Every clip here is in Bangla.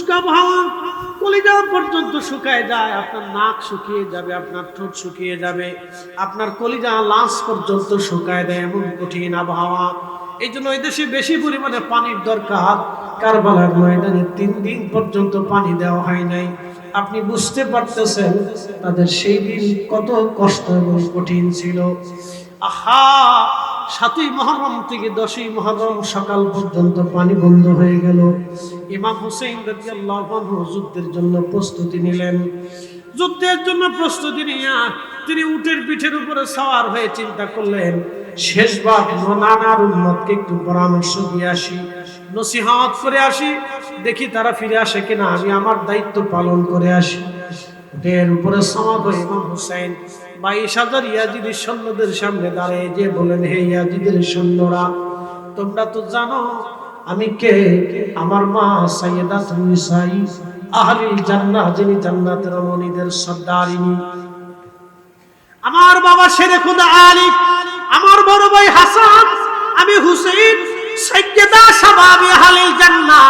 শুষ্ক আবহাওয়া, কলিজা পর্যন্ত শুকায় যায়, আপনার নাক শুকিয়ে যাবে, আপনার ঠোঁট শুকিয়ে যাবে, আপনার কলিজা লাশ পর্যন্ত শুকায় দেয়, এমন কঠিন আবহাওয়া। এই জন্য এই দেশে বেশি পরিমাণে পানির দরকার। কারবালার ময়দানে 3 দিন পর্যন্ত পানি দেওয়া হয় নাই। আপনি বুঝতে পারতেছেন তাদের সেই দিন কত কষ্ট এবং কঠিন ছিল। আহা, 7ই মুহররম থেকে 10ই মুহররম সকাল পর্যন্ত পানি বন্ধ হয়ে গেল। ইমাম হুসাইন রাদিয়াল্লাহু আনহু যুদ্ধের জন্য প্রস্তুতি নিলেন। যুদ্ধের জন্য প্রস্তুতি নিয়ে তিনি উটের পিঠের উপরে সওয়ার হয়ে চিন্তা করলেন, শেষবার নানার উম্মতকে একটু পরামর্শ দিয়ে আসি, নসিহত করে আসি, দেখি তারা ফিরে আসে কিনা, আমি আমার দায়িত্ব পালন করে আসি। উটের উপরে সওয়ার হয়ে ইমাম হুসাইন 22,000 ইয়াজিদের সৈন্যদের সামনে দাঁড়িয়ে যে বলেন, হে ইয়াজিদের সৈন্যরা, তোমরা তো জানো আমি কে। আমার মা সাইয়্যিদাতুন নিসাই আহলিল জান্নাহ, যিনি জান্নাতের রমণীদের সর্দারিনী। আমার বাবা শেরে খুদা আলী, আমার বড় ভাই হাসান, আমি হুসাইন সাইয়্যিদা শাবাবি আহলিল জান্নাহ।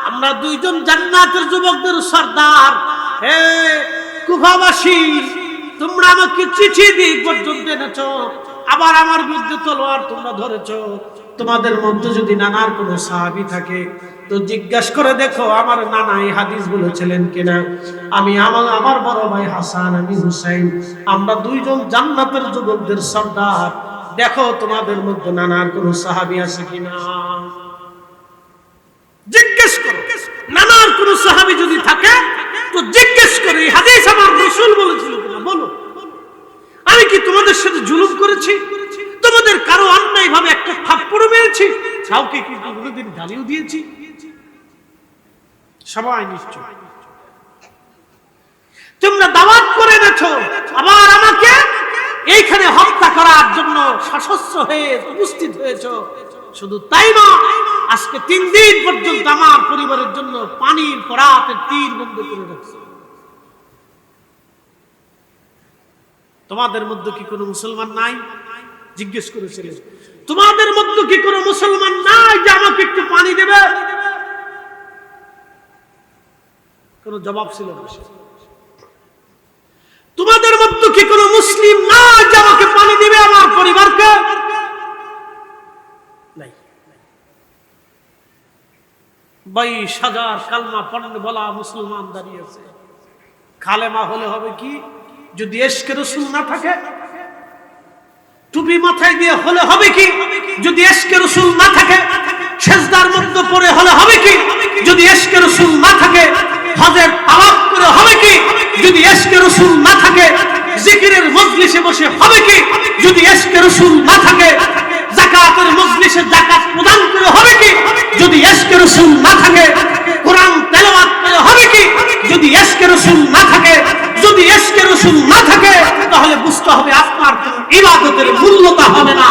আমরা দুইজন জান্নাতের যুবকদের সর্দার। হে কুফাবাসী, তোমরা আমাকে চিঠি দিয়ে পর্যন্ত এনেছো, আবার আমার বিরুদ্ধে তলোয়ার তোমরা ধরেছো। তোমাদের মধ্যে যদি নানার কোনো সাহাবী থাকে তো জিজ্ঞাসা করে দেখো আমার নানা এই হাদিস বলেছিলেন কিনা। আমি আমার বড় ভাই হাসান, আমি হুসাইন, আমরা দুইজন জান্নাতের যুবকদের সর্দার। দেখো তোমাদের মধ্যে নানার কোনো সাহাবী আছে কিনা, জিজ্ঞেস করো। নানার কোনো সাহাবী যদি থাকে তো জিজ্ঞেস করো, এই হাদিস আমার রাসূল বলেছিল কিনা বলো। আমি কি তোমাদের সাথে জুলুম করেছি? তোমাদের কারো অন্যায় ভাবে একটা থাপ্পড় মেরেছি? কাউকে কি কোনোদিন গালিও দিয়েছি? সবাই নিশ্চয়। তোমরা দাওয়াত করে এনেছো, আবার আমাকে এইখানে হত্যা করার জন্য সশস্ত্র হয়ে উপস্থিত হয়েছো। শুধু তাই না, আজকে 3 দিন পর্যন্ত আমার পরিবারের জন্য পানির পরাতের তীর বন্ধ করে রাখছো। তোমাদের মধ্যে কি কোনো মুসলমান নাই? জিজ্ঞেস করেছিলেন, তোমাদের মধ্যে কি কোনো মুসলমান নাই যে আমাকে একটু পানি দেবে? কোনো জবাব ছিল না। তোমাদের মধ্যে কি কোনো মুসলিম নাই যে আমাকে পানি দিবে, আমার পরিবারকে? নাই। 22,000 কালমা পড়ে বলা মুসলমান দাঁড়িয়ে আছে। কালেমা হলে হবে কি যদি ইশকে রাসূল না থাকে? টুপি মাথায় দিয়ে হলে হবে কি যদি ইশকে রাসূল না থাকে? সিজদার মধ্যে পড়ে হলে হবে কি যদি ইশকে রাসূল না থাকে? হজের তাওয়াফ করে হবে কি যদি ইশকে রাসূল না থাকে? জিকিরের মজলিসে বসে হবে কি যদি ইশকে রাসূল না থাকে? যাকাতের মজলিসে যাকাত প্রদান করে হবে কি যদি ইশকে রাসূল না থাকে? কোরআন তেলাওয়াত করে হবে কি যদি ইশকে রাসূল না থাকে? যদি ইশকে রাসূল না থাকে তাহলে বুঝতে হবে আপনার ইবাদতের মূল্যতা হবে না,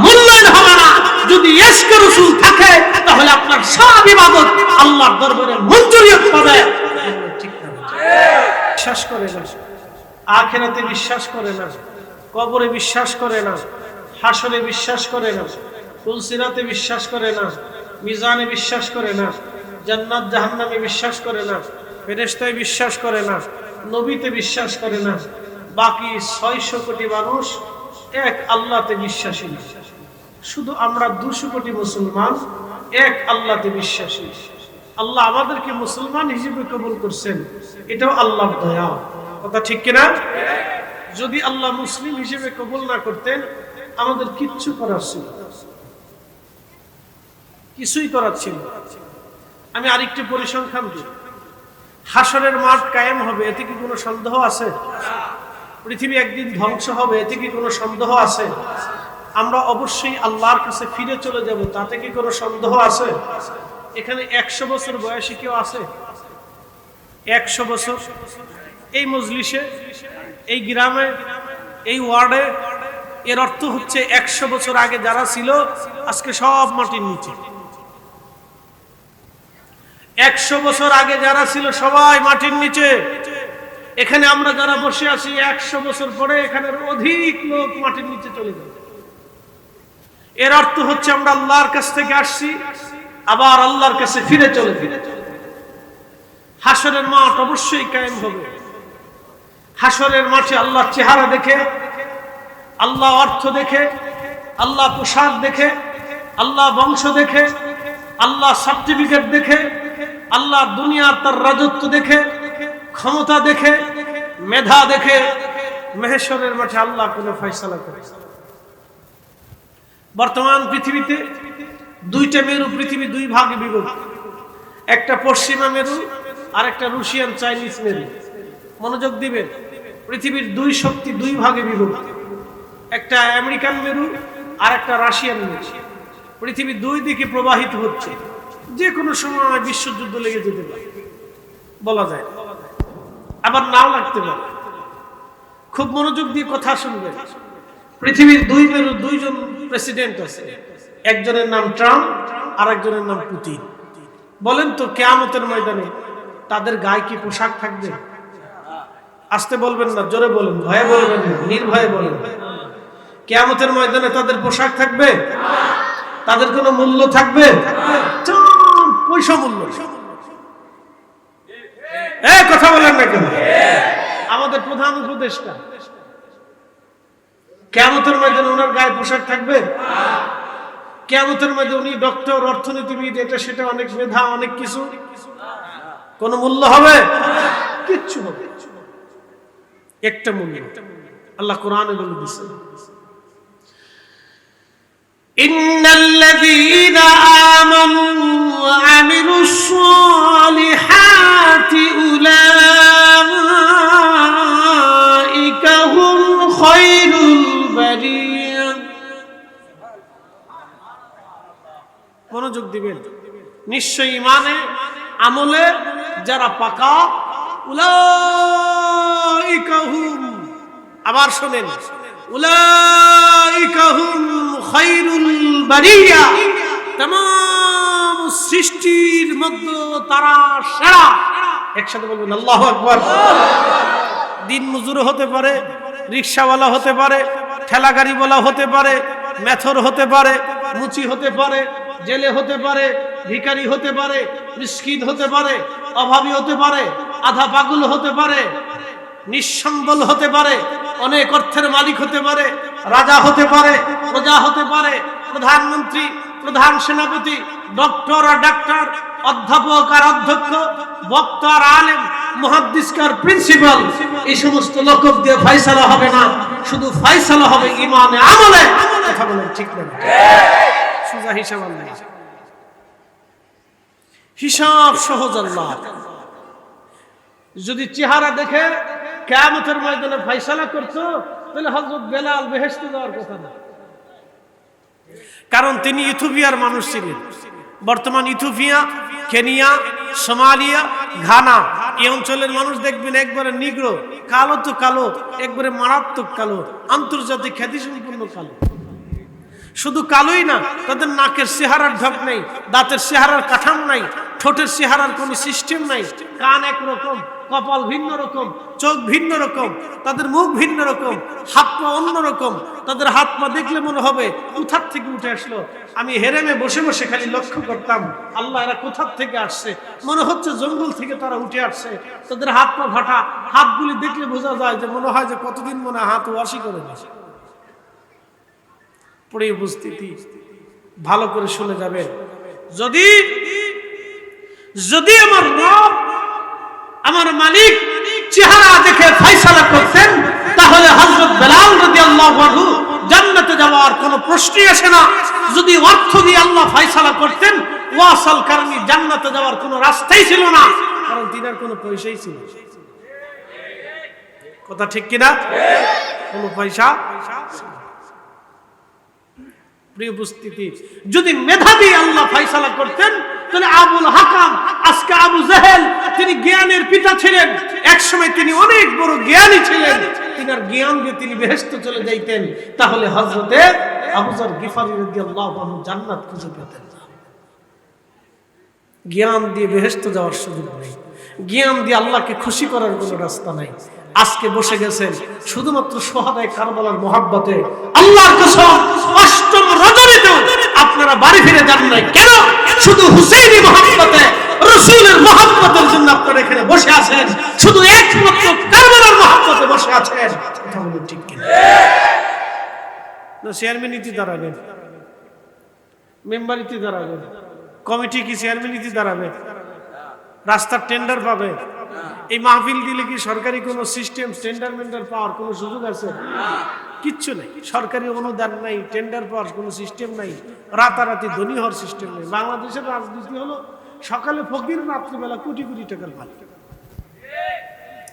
মূল্যায়ন হবে না। যদি ইশকে রাসূল থাকে তাহলে আপনার সব ইবাদত আল্লাহর দরবারে মঞ্জুরিয়ত পাবে। ঠিক না? বিশ্বাস করে না, আখিরাতে বিশ্বাস করে না, কবরে বিশ্বাস করে না, হাসরে বিশ্বাস করে না, ফুলসিরাতে বিশ্বাস করে না, মিজানে বিশ্বাস করে না, জান্নাত জাহান্নামে বিশ্বাস করে না, ফেরেশতায় বিশ্বাস করে না, নবীতে বিশ্বাস করে না। বাকি 600 কোটি মানুষ এক আল্লাহতে বিশ্বাসী না। শুধু আমরা 200 কোটি মুসলমান এক আল্লাহতে বিশ্বাসী। আল্লাহ আমাদেরকে মুসলমান হিসেবে কবুল করছেন, এটাও আল্লাহর দয়া। কথা ঠিক কিনা? যদি আল্লাহ মুসলিম হিসেবে কবুল না করতেন আমাদের কিচ্ছু করার ছিল, কিছুই করার ছিল। আমি আরেকটি পরিসংখ্যান দিই। হাসরের মাঠ কায়েম হবে, এতে কি কোনো সন্দেহ আছে? পৃথিবী একদিন ধ্বংস হবে, এতে কি কোনো সন্দেহ আছে? আমরা অবশ্যই আল্লাহর কাছে ফিরে চলে যাব, তাতে কি কোনো সন্দেহ আছে? এখানে 100 বছর বয়সী কেউ আছে? 100 বছর এই মজলিসে, এই গ্রামে, এই ওয়ার্ডে, এর অর্থ হচ্ছে 100 বছর আগে যারা ছিল আজকে সব মাটির নিচে। 100 বছর আগে যারা ছিল সবাই মাটির নিচে। এখানে আমরা যারা বসে আছি 100 বছর পরে এখানের অধিক লোক মাটির নিচে চলে যাবে। এর অর্থ হচ্ছে আমরা আল্লাহর কাছ থেকে আসছি, আবার আল্লাহর কাছে ফিরে চলে। হাসরের মাঠ অবশ্যই কায়েম হবে। হাসরের মাঠে আল্লাহর চেহারা দেখে, আল্লাহ অর্থ দেখে, আল্লাহ পোশাক দেখে, আল্লাহ বংশ দেখে, আল্লাহ সার্টিফিকেট দেখে, আল্লাহ দুনিয়ার তার রাজত্ব দেখে, ক্ষমতা দেখে, মেধা দেখে মেহেশরের মাঠে আল্লাহ কোনো ফয়সালা করে। বর্তমান পৃথিবীতে দুইটা মেরু, পৃথিবী দুই ভাগে বিভক্ত, একটা পশ্চিমা মেরু আর একটা রুশিয়ান চাইনিজ মেরু। মনোযোগ দিবেন, পৃথিবীর দুই শক্তি দুই ভাগে বিভক্ত, একটা আমেরিকান মেরু আর একটা রাশিয়ান মেরু। পৃথিবী দুই দিকে প্রবাহিত হচ্ছে, যে কোনো সময় বিশ্বযুদ্ধ লেগে যেতে পারে, বলা যায়, আবার নাও লাগতে পারে। খুব মনোযোগ দিয়ে কথা শুনবেন। পৃথিবীর দুই মেরু দুইজন প্রেসিডেন্ট আছে, একজনের নাম ট্রাম্প আর একজনের নাম পুতিন। বলেন তো কিয়ামতের ময়দানে তাদের গায়ে কি পোশাক থাকবে? আসতে বলবেন না, জোরে বলেন, ভয়ে বলবেন না, নির্ভয়ে বলেন। কিয়ামতের ময়দানে তাদের পোশাক থাকবে? তাদের কোনো মূল্য থাকবে? পয়সা মূল্য। কথা বলেন না কেন? আমাদের প্রধান উপদেষ্টা কিয়ামতের ময়দানে ওনার গায়ে পোশাক থাকবে? কিয়ামতের মধ্যে উনি ডক্টর, অর্থনীতিবিদ, এটা সেটা, অনেক মেধা, অনেক কিছু, কোন মূল্য হবে? কিচ্ছু হবে, একটা মূল্য আল্লাহ কোরআনে বলে দিয়েছেন, ইন্নাল্লাযীনা আমানু ওয়া আমিলুস সালিহাতি উলাইকা হুম খায়রুল বারিয়া। মনোযোগ দিবেন, নিশ্চয়ই ইমানে আমলে যারা পাকা, উলাইকা হুম, আবার শুনেন, উলাইকা হুম খায়রুল বারিয়া, तमाम সৃষ্টির মধ্যে তারা সেরা। একসাথে বলবেন আল্লাহু আকবার। দিন মজুর হতে পারে, রিকশাওয়ালা হতে পারে, ঠেলা গাড়িওয়ালা হতে পারে, মেথর হতে পারে, মুচি হতে পারে, জেলে হতে পারে, ভিখারি হতে পারে, মিসকিন হতে পারে, অভাবী হতে পারে, আধা পাগল হতে পারে, নিঃসম্বল হতে পারে, অনেক অর্থের মালিক হতে পারে, রাজা হতে পারে, প্রজা হতে পারে, প্রধানমন্ত্রী, প্রধান সেনাপতি, ডক্টর আর ডাক্তার, অধ্যাপক আর অধ্যক্ষ, বক্তা আর আলেম, মুহাদ্দিস আর প্রিন্সিপাল, এই সমস্ত লকব দিয়ে ফয়সালা হবে না, শুধু ফয়সালা হবে ঈমানে আমলে। কথা বলেন ঠিক না? সোজা হিসাব আল্লাহ, হিসাব সহজ আল্লাহ। যদি চেহারা দেখে কিয়ামতের ময়দানে ফয়সালা করতো, তাহলে হযরত বেলাল বেহেশতে যাওয়ার কথা না, কারণ তিনি ইথিওপিয়ার মানুষ ছিলেন। বর্তমান ইথিওপিয়া, কেনিয়া, সোমালিয়া, ঘানা, এই অঞ্চলের মানুষ দেখবেন একবারে নিগ্রো, কালো তো কালো, একবারে মারাত্মক কালো, আন্তর্জাতিক খ্যাতিসম্পন্ন কালো। শুধু কালোই না, তাদের নাকের চেহারার ঢক নেই, দাঁতের চেহারার কাঠাম নাই, ঠোঁটের চেহারার কোনো সিস্টেম নাই, কান একরকম, কপাল ভিন্ন রকম, চোখ ভিন্ন রকম, তাদের মুখ ভিন্ন রকম, হাত পা অন্য রকম। তাদের হাত পা দেখলে মনে হবে কোথার থেকে উঠে আসলো। আমি হেরেমে বসে বসে খালি লক্ষ্য করতাম, আল্লাহ এরা কোথার থেকে আসছে, মনে হচ্ছে জঙ্গল থেকে তারা উঠে আসছে। তাদের হাত পা ফাটা, হাতগুলি দেখলে বোঝা যায় যে মনে হয় যে কতদিন মনে হাত ওয়াশি করে দিয়েছে। পরে উপস্থিতি ভালো করে শুনে যাবেন। যদি যদি আমার রব, আমার মালিক চেহারা দেখে ফয়সালা করতেন, তাহলে হযরত বেলাল রাদিয়াল্লাহু আনহু জান্নাতে যাওয়ার কোনো প্রশ্নই আসে না। যদি অর্থ দিয়ে আল্লাহ ফয়সালা করতেন, ওয়াসাল কারণে জান্নাতে যাওয়ার কোনো রাস্তাই ছিল না, কারণ তিনার কোনো পয়সাই ছিল। কথা ঠিক কিনা? কোনো পয়সা। প্রিয় উপস্থিতি, যদি মেধা দিয়ে আল্লাহ ফয়সালা করতেন, তাহলে আবুল হাকাম, আজকে আবু জাহেল, তিনি জ্ঞানের পিতা ছিলেন, একসময় তিনি অনেক বড় জ্ঞানী ছিলেন, তিনার জ্ঞান দিয়ে তিনি বেহেশতে চলে যাইতেন, তাহলে হযরতে আবু যর গিফারী রাদিয়াল্লাহু আনহু জান্নাত খুঁজে পেতেন। জ্ঞান দিয়ে বেহেশতে যাওয়ার সুযোগ নেই, জ্ঞান দিয়ে আল্লাহকে খুশি করার কোনো রাস্তা নাই। আজকে বসে গেছেন শুধুমাত্র সোহাদায়ে কারবালার মহব্বতে। আল্লাহর কসম, অষ্টম রজনীতেও আপনারা বাড়ি ফিরে যান নাই। কেন? শুধু হুসাইনি মহব্বতে, রাসূলের মহব্বতের জন্য আপনারা এখানে আছেন, শুধু একমাত্র কারবালার মহব্বতে বসে আছেন। কথা বলুন ঠিক কিনা? না চেয়ারম্যানিতে দাঁড়াবেন, মেম্বারিতে দাঁড়াবেন, কমিটি কি চেয়ারম্যানিতে দাঁড়াবে, রাস্তার টেন্ডার পাবে? এই মাহফিল দিলে কি সরকারি কোনো সিস্টেম টেন্ডার মেন্ডার পাওয়ার কোনো সুযোগ আছে? কিচ্ছু নেই। সরকারি অনুদান নাই, টেন্ডার পাওয়ার কোনো সিস্টেম নাই, রাতারাতি ধনী হওয়ার সিস্টেম নেই। বাংলাদেশের রাজনীতি হলো সকালে ফকির, রাত্রিবেলা কোটি কোটি টাকার মালিক।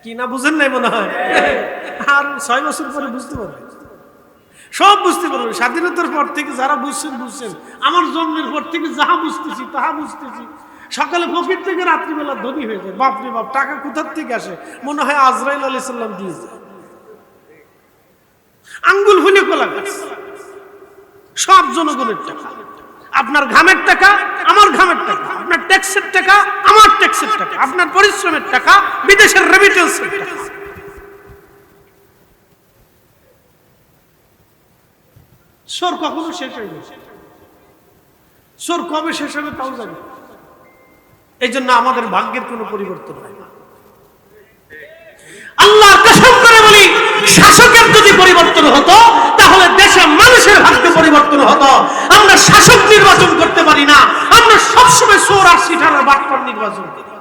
কি না বুঝেন নাই মনে হয়? আর 6 বছর পরে বুঝতে পারবেন, সব বুঝতে পারবেন। স্বাধীনতার পর থেকে যারা বুঝছেন বুঝছেন, আমার জন্মের পর থেকে যাহা বুঝতেছি তাহা বুঝতেছি। সকালে ফকির থেকে রাত্রিবেলা ধনী হয়ে যায়। বাপরে বাপ, টাকা কোথার থেকে আসে? মনে হয় আজরাইল আলাইহিস সালাম দিয়ে যায়। আঙ্গুল ফুলে কলা গাছ, সব জনগণের টাকা। আপনার ঘামের টাকা, আমার ঘামের টাকা, আপনার ট্যাক্সের টাকা, আমার ট্যাক্সের টাকা, আপনার পরিশ্রমের টাকা, বিদেশের রেমিটেন্সের টাকা। সোর কখনো শেষ হয়ে গেছে? সোর কবে শেষ হবে তাও জানি। এই জন্য আমাদের ভাগ্যের কোনো পরিবর্তন হয় না। আল্লাহর কসম করে বলি, শাসকের যদি পরিবর্তন হতো তাহলে দেশের মানুষের ভাগ্য পরিবর্তন হতো। আমরা শাসক নির্বাচন করতে পারি না, আমরা সবসময় চোর আর সিটার আর বাটপার নির্বাচন করি।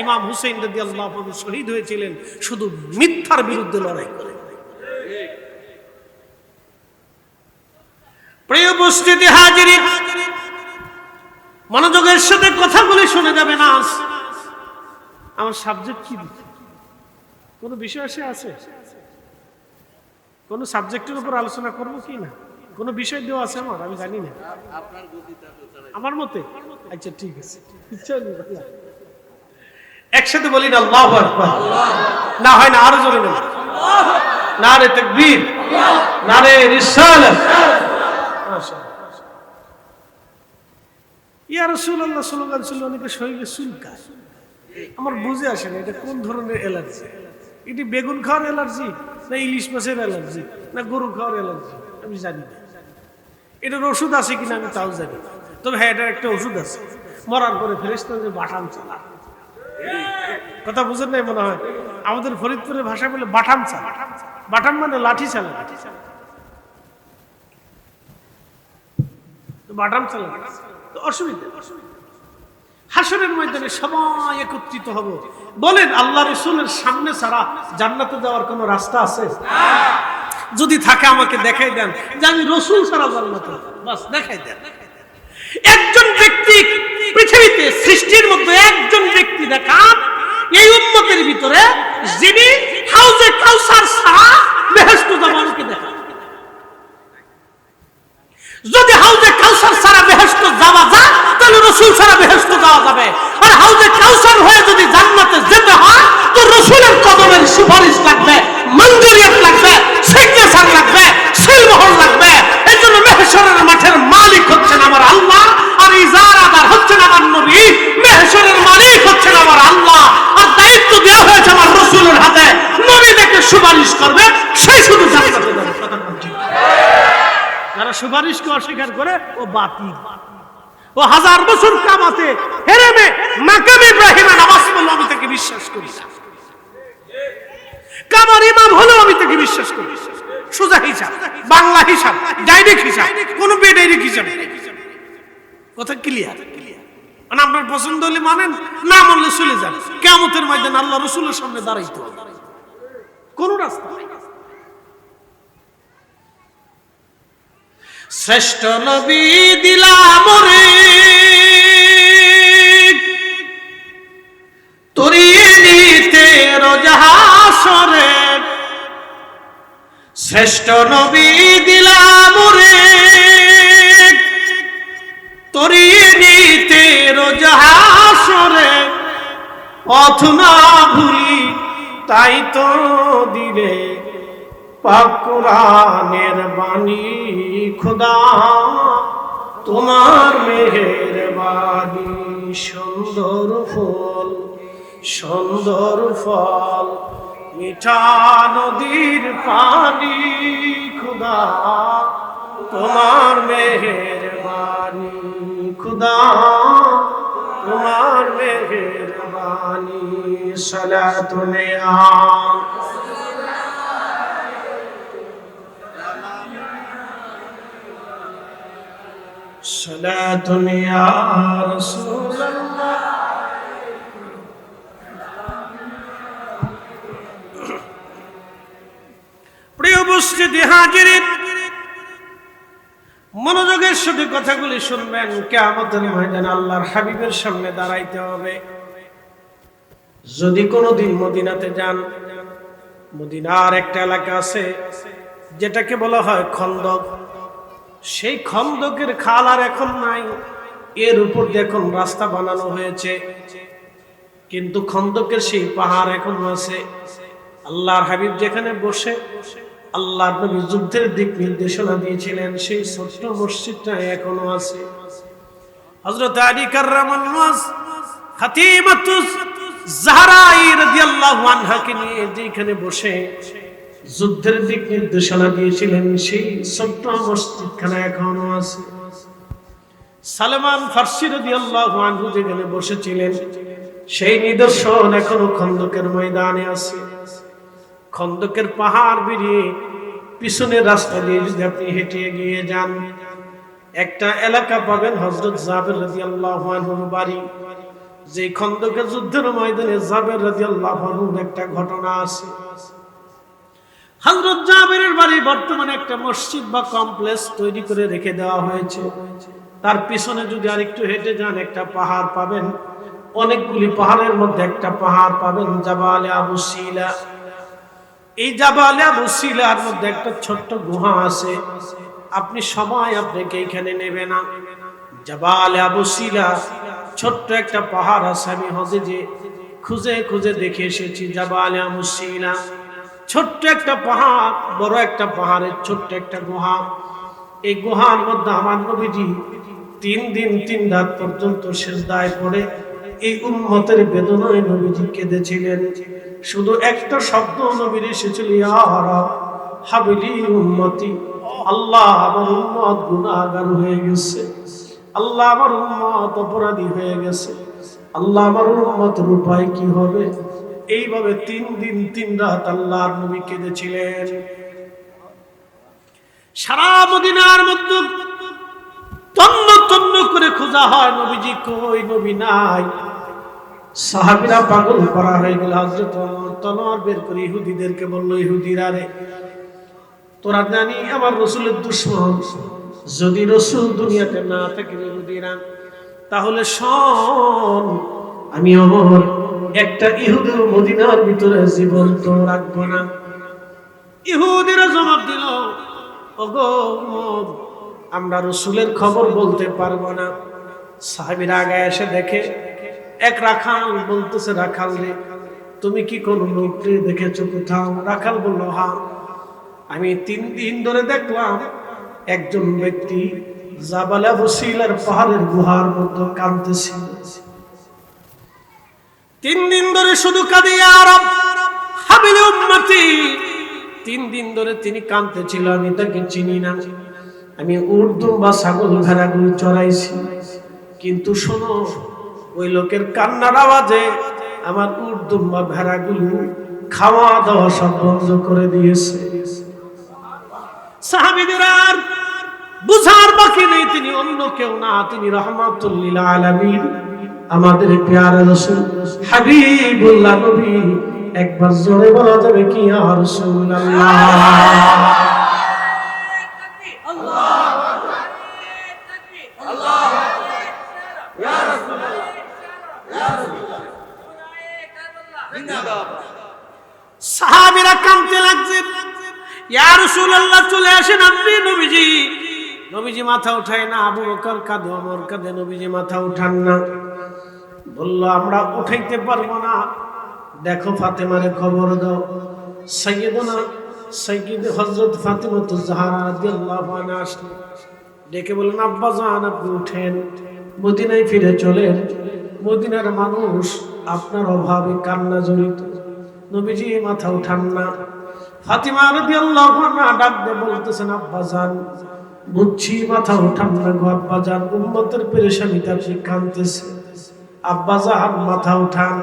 ইমাম হুসাইন রাদিয়াল্লাহু আনহু শহীদ হয়েছিলেন শুধু মিথ্যার বিরুদ্ধে লড়াই করে। প্রিয় উপস্থিতি হাজিরিন, মনোযোগের সাথে কথাগুলি শুনে যাবে না। আমার সাবজেক্ট কি? কোন বিষয় আছে? কোন সাবজেক্টের উপর আলোচনা করব কি না? কোন বিষয় দেওয়া আছে আমার? আমি জানি না। আমার মতে? আচ্ছা ঠিক আছে, একসাথে বলি না আল্লাহু আকবার। না হয় না, আরো জোরে বলি নারে তাকবীর, নারে রিসালাত। ইয়া রাসূলুল্লাহ স্লোগান ছিল, অনেকে শরীরে চুলকায়। আমার বুঝে আসে না এটা কোন ধরনের অ্যালার্জি। এটি বেগুন খাওয়ার অ্যালার্জি, না ইলিশ মাছের অ্যালার্জি, না গরু খাওয়ার অ্যালার্জি, আমি জানি না। এটার ওষুধ আছে কিনা আমি তাও জানি না। তবে হ্যাঁ, এটার একটা ওষুধ আছে, মরার পরে ফেরেশতাদের বাটাম চালা। কথা বুঝেন নাই মনে হয়? আমাদের ফরিদপুরের ভাষা বলে বাটাম চালা। বাটাম মানে লাঠি চালা, বাটাম চালা। অসুবিধা, হাসরের ময়দানে সবাই একত্রিত হব। বলেন, আল্লাহ রাসূলের সামনে ছাড়া জান্নাতে যাওয়ার কোন রাস্তা আছে? যদি থাকে আমাকে দেখাই দেন যে আমি রাসূল ছাড়া জান্নাতে যাব, বাস দেখাই দেন। একজন ব্যক্তি পৃথিবীতে সৃষ্টির মধ্যে একজন ব্যক্তি দেখান এই উম্মতের ভিতরে যিনি হাউজে কাউসার ছাড়া বেহেশতে যাবেন, আমাকে দেখান। যদি হাউজে কাউসার ছাড়া বেহেশতে যাওয়া যায় তাহলে রাসূল ছাড়া বেহেশতে যাওয়া যাবে। আর হাউজে কাউসার হয়ে যদি জান্নাতে যেতে হয় তো রাসূলের কদমের সুপারিশ লাগবে, মঞ্জুরিয়ত লাগবে, সিগনেচার লাগবে, সিলমোহর লাগবে। এইজন্য মাহশরের মাঠের মালিক হচ্ছেন আমার আল্লাহ, আর ইজারাদার হচ্ছেন আমার নবী। মাহশরের মালিক হচ্ছেন আমার আল্লাহ, আর দায়িত্ব দেওয়া হয়েছে আমার রাসূলের হাতে। নবী দেখে সুপারিশ করবে, সেই শুধু জান্নাতে যাবে। কথা ঠিক। যারা সুপারিশকে অস্বীকার করে ও বাতিল। ও 1000 বছর কামাতে হেরেমে মাকাম ইব্রাহিমে নামাজ পড়লো, আমি তাকে বিশ্বাস করি না। কামার ইমাম হলো, আমি তাকে বিশ্বাস করি। সোজা হিসাব, বাংলা হিসাব, ডাইরেক্ট হিসাব, কোন বেডাইরেক্ট হিসাব। কথা ক্লিয়ার? মানে আপনার পছন্দ হলে মানেন, না মানলে চলে যান। কিয়ামতের ময়দানে আল্লাহ রাসূলের সামনে দাঁড়াইতে হবে, কোন রাস্তা নাই। শ্রেষ্ঠ নবী দিলাম রে তরিয়ে নিতে রোজাহাসরে, শ্রেষ্ঠ নবী দিলাম রে তরিয়ে নিতে রোজাহাসরে। পথ না ভুলি তাই তো দিলে পাক কোরআনের বাণী, খোদা তোমার মেহেরবানি। সুন্দর ফুল সুন্দর ফল মিঠা নদীর পানি, খোদা তোমার মেহেরবানি, খোদা তোমার মেহেরবানি সালাত নেয়া সালাত নেয়া রাসূলুল্লাহ। প্রিয় উপস্থিতি হাজিরিন, মনোযোগের সাথে কথাগুলি শুনবেন। কিয়ামতের ময়দানে আল্লাহর হাবিবের সামনে দাঁড়াইতে হবে। যদি কোনোদিন মদিনাতে যান, মদিনার একটা এলাকা আছে যেটাকে বলা হয় খন্দক। সেই খন্দকের খাল আর এখন নাই, এর উপর দিয়ে এখন রাস্তা বানানো হয়েছে, কিন্তু খন্দকের সেই পাহাড় এখনো আছে। আল্লাহর হাবিব যেখানে বসে আল্লাহর নবী যুদ্ধের দিক নির্দেশনা দিয়েছিলেন, সেই ছোট্ট মসজিদটা এখনো আছে। হযরত আলী কাররামাল্লাহু ওয়াজ ফাতিমাতুজ জাহরা রাদিয়াল্লাহু আনহাকে নিয়ে যেখানে বসে যুদ্ধের দিক নির্দেশনা দিয়েছিলেন, সেই ছোট্ট মসজিদখানা এখনো আছে। সালমান ফারসি রাদিয়াল্লাহু আনহু যেখানে বসেছিলেন, সেই নিদর্শন এখনো খন্দকের ময়দানে আছে। খন্দকের পাহাড় বেরিয়ে পিছনের রাস্তা দিয়ে যদি আপনি হেঁটে গিয়ে যান, একটা এলাকা পাবেন হযরত জাবের রাদিয়াল্লাহু আনহুর বাড়ি। যে খন্দকের যুদ্ধের ময়দানে জাবের রাদিয়াল্লাহু আনহুর একটা ঘটনা আছে। হযরত জাবেরের বাড়ি বর্তমানে একটা মসজিদ বা কমপ্লেক্স তৈরি করে রেখে দেওয়া হয়েছে। তার পিছনে যদি আরেকটু হেঁটে যান, একটা পাহাড় পাবেন, অনেকগুলি পাহাড়ের মধ্যে একটা পাহাড় পাবেন জাবালে আবু সিলা। এই জাবালে আবু সিলার মধ্যে একটা ছোট্ট গুহা আছে। আপনি সময় আপনাকে এখানে নেবে না। জাবালে আবু সিলা ছোট্ট একটা পাহাড় আছে। আমি হজে যে খুঁজে খুঁজে দেখে এসেছি জাবালে আবু সিলা ছোট্ট একটা পাহাড়, বড় একটা পাহাড়ের ছোট্ট একটা গুহা। এই গুহার মধ্যে আমার নবীজি 3 দিন 3 রাত পর্যন্ত সিজদায় পড়ে এই উম্মতের বেদনায় নবীজি কেঁদেছিলেন। শুধু একটা শব্দ নবীর এসেছিল, ইয়া রাব হাবলি উম্মতি। আল্লাহ, আমার উম্মত গুনাহগার হয়ে গেছে। আল্লাহ, আমার উম্মত অপরাধী হয়ে গেছে। আল্লাহ, আমার উম্মতের উপায় কি হবে? এইভাবে 3 দিন 3 রাত আল্লাহর নবী কেঁদেছিলেন। সারা মদিনার মধ্যে তন্ন তন্ন করে খোঁজা হয়, নবীজি কই, নবী নাই। সাহাবীরা পাগল করা হয়ে গেল। হযরত ওমর তলোয়ার বের করে ইহুদিদেরকে বলল, ইহুদিরা রে, তোরা জানি আমার রাসূলের দুশমন। যদি রাসূল দুনিয়াতে না থাকে ইহুদিরা, তাহলে শোন, আমি ওমর একটা ইহুদি মদিনার ভিতরে জীবন্ত রাখবো না। ইহুদিরা জবাব দিল, ওগো ওমর, আমরা রাসূলের খবর বলতে পারবো না। সাহাবীরা আগে এসে দেখে এক রাখাল বলতেছে, রাখাল রে, তুমি কি কোন লোককে দেখেছো কোথাও? রাখাল বলল, হ্যাঁ, আমি 3 দিন ধরে দেখলাম একজন ব্যক্তি জাবাল আবু সিলার পাহাড়ের গুহার মধ্যে কাঁদতেছিল। 3 দিন ধরে শুধু কাঁদে, ইয়া রাব হাবিলি উম্মতি। 3 দিন ধরে তিনি কাঁদতেছিল। আমি তাকে চিনি না। আমি উট দুম্বা ছাগল ভেড়াগুলি চড়াইছি, কিন্তু শোনো, ওই লোকের কান্নার আওয়াজে আমার উট দুম্বা ভেড়াগুলো খাওয়া দাওয়া সব বন্ধ করে দিয়েছে। সাহাবীদের আর বুঝার বাকি নেই, তিনি অন্য কেউ না, তিনি রাহমাতুল লিল আলামিন, আমাদের প্যারা রাসূল হাবিবুল্লাহ নবী। একবার জোরে বলা যাবে কি, ইয়া রাসূলুল্লাহ। সাহাবীরা কাঁদতে লাগছে, ইয়া রাসূলুল্লাহ চলে আসেন আপনি। নবীজি মাথা উঠায় না। আবু বকর কাঁদে, ওমর কাঁদে, নবীজি মাথা উঠান না। বলল, আমরা উঠাইতে পারবো না। দেখো ফাতেমারে খবর দাও। সাইয়্যিদ হযরত ফাতিমাতুজ জাহরা রাদিয়াল্লাহু আনহা আসলেন, ডেকে বললেন, আব্বা জান, আপনি উঠেন, মদিনায় ফিরে চলেন। মদিনার মানুষ আপনার অভাবে কান্না জড়িত। নবীজি মাথা উঠান না। ফাতিমা রাদিয়াল্লাহু আনহা ডাক দিয়ে বলতেছেন, আব্বা জান, বুঝছি মাথা উঠান না গো আব্বা জান, উম্মতের পেরেশানিতে আপনি কাঁদতেছেন। আব্বাজান মাথা উঠান,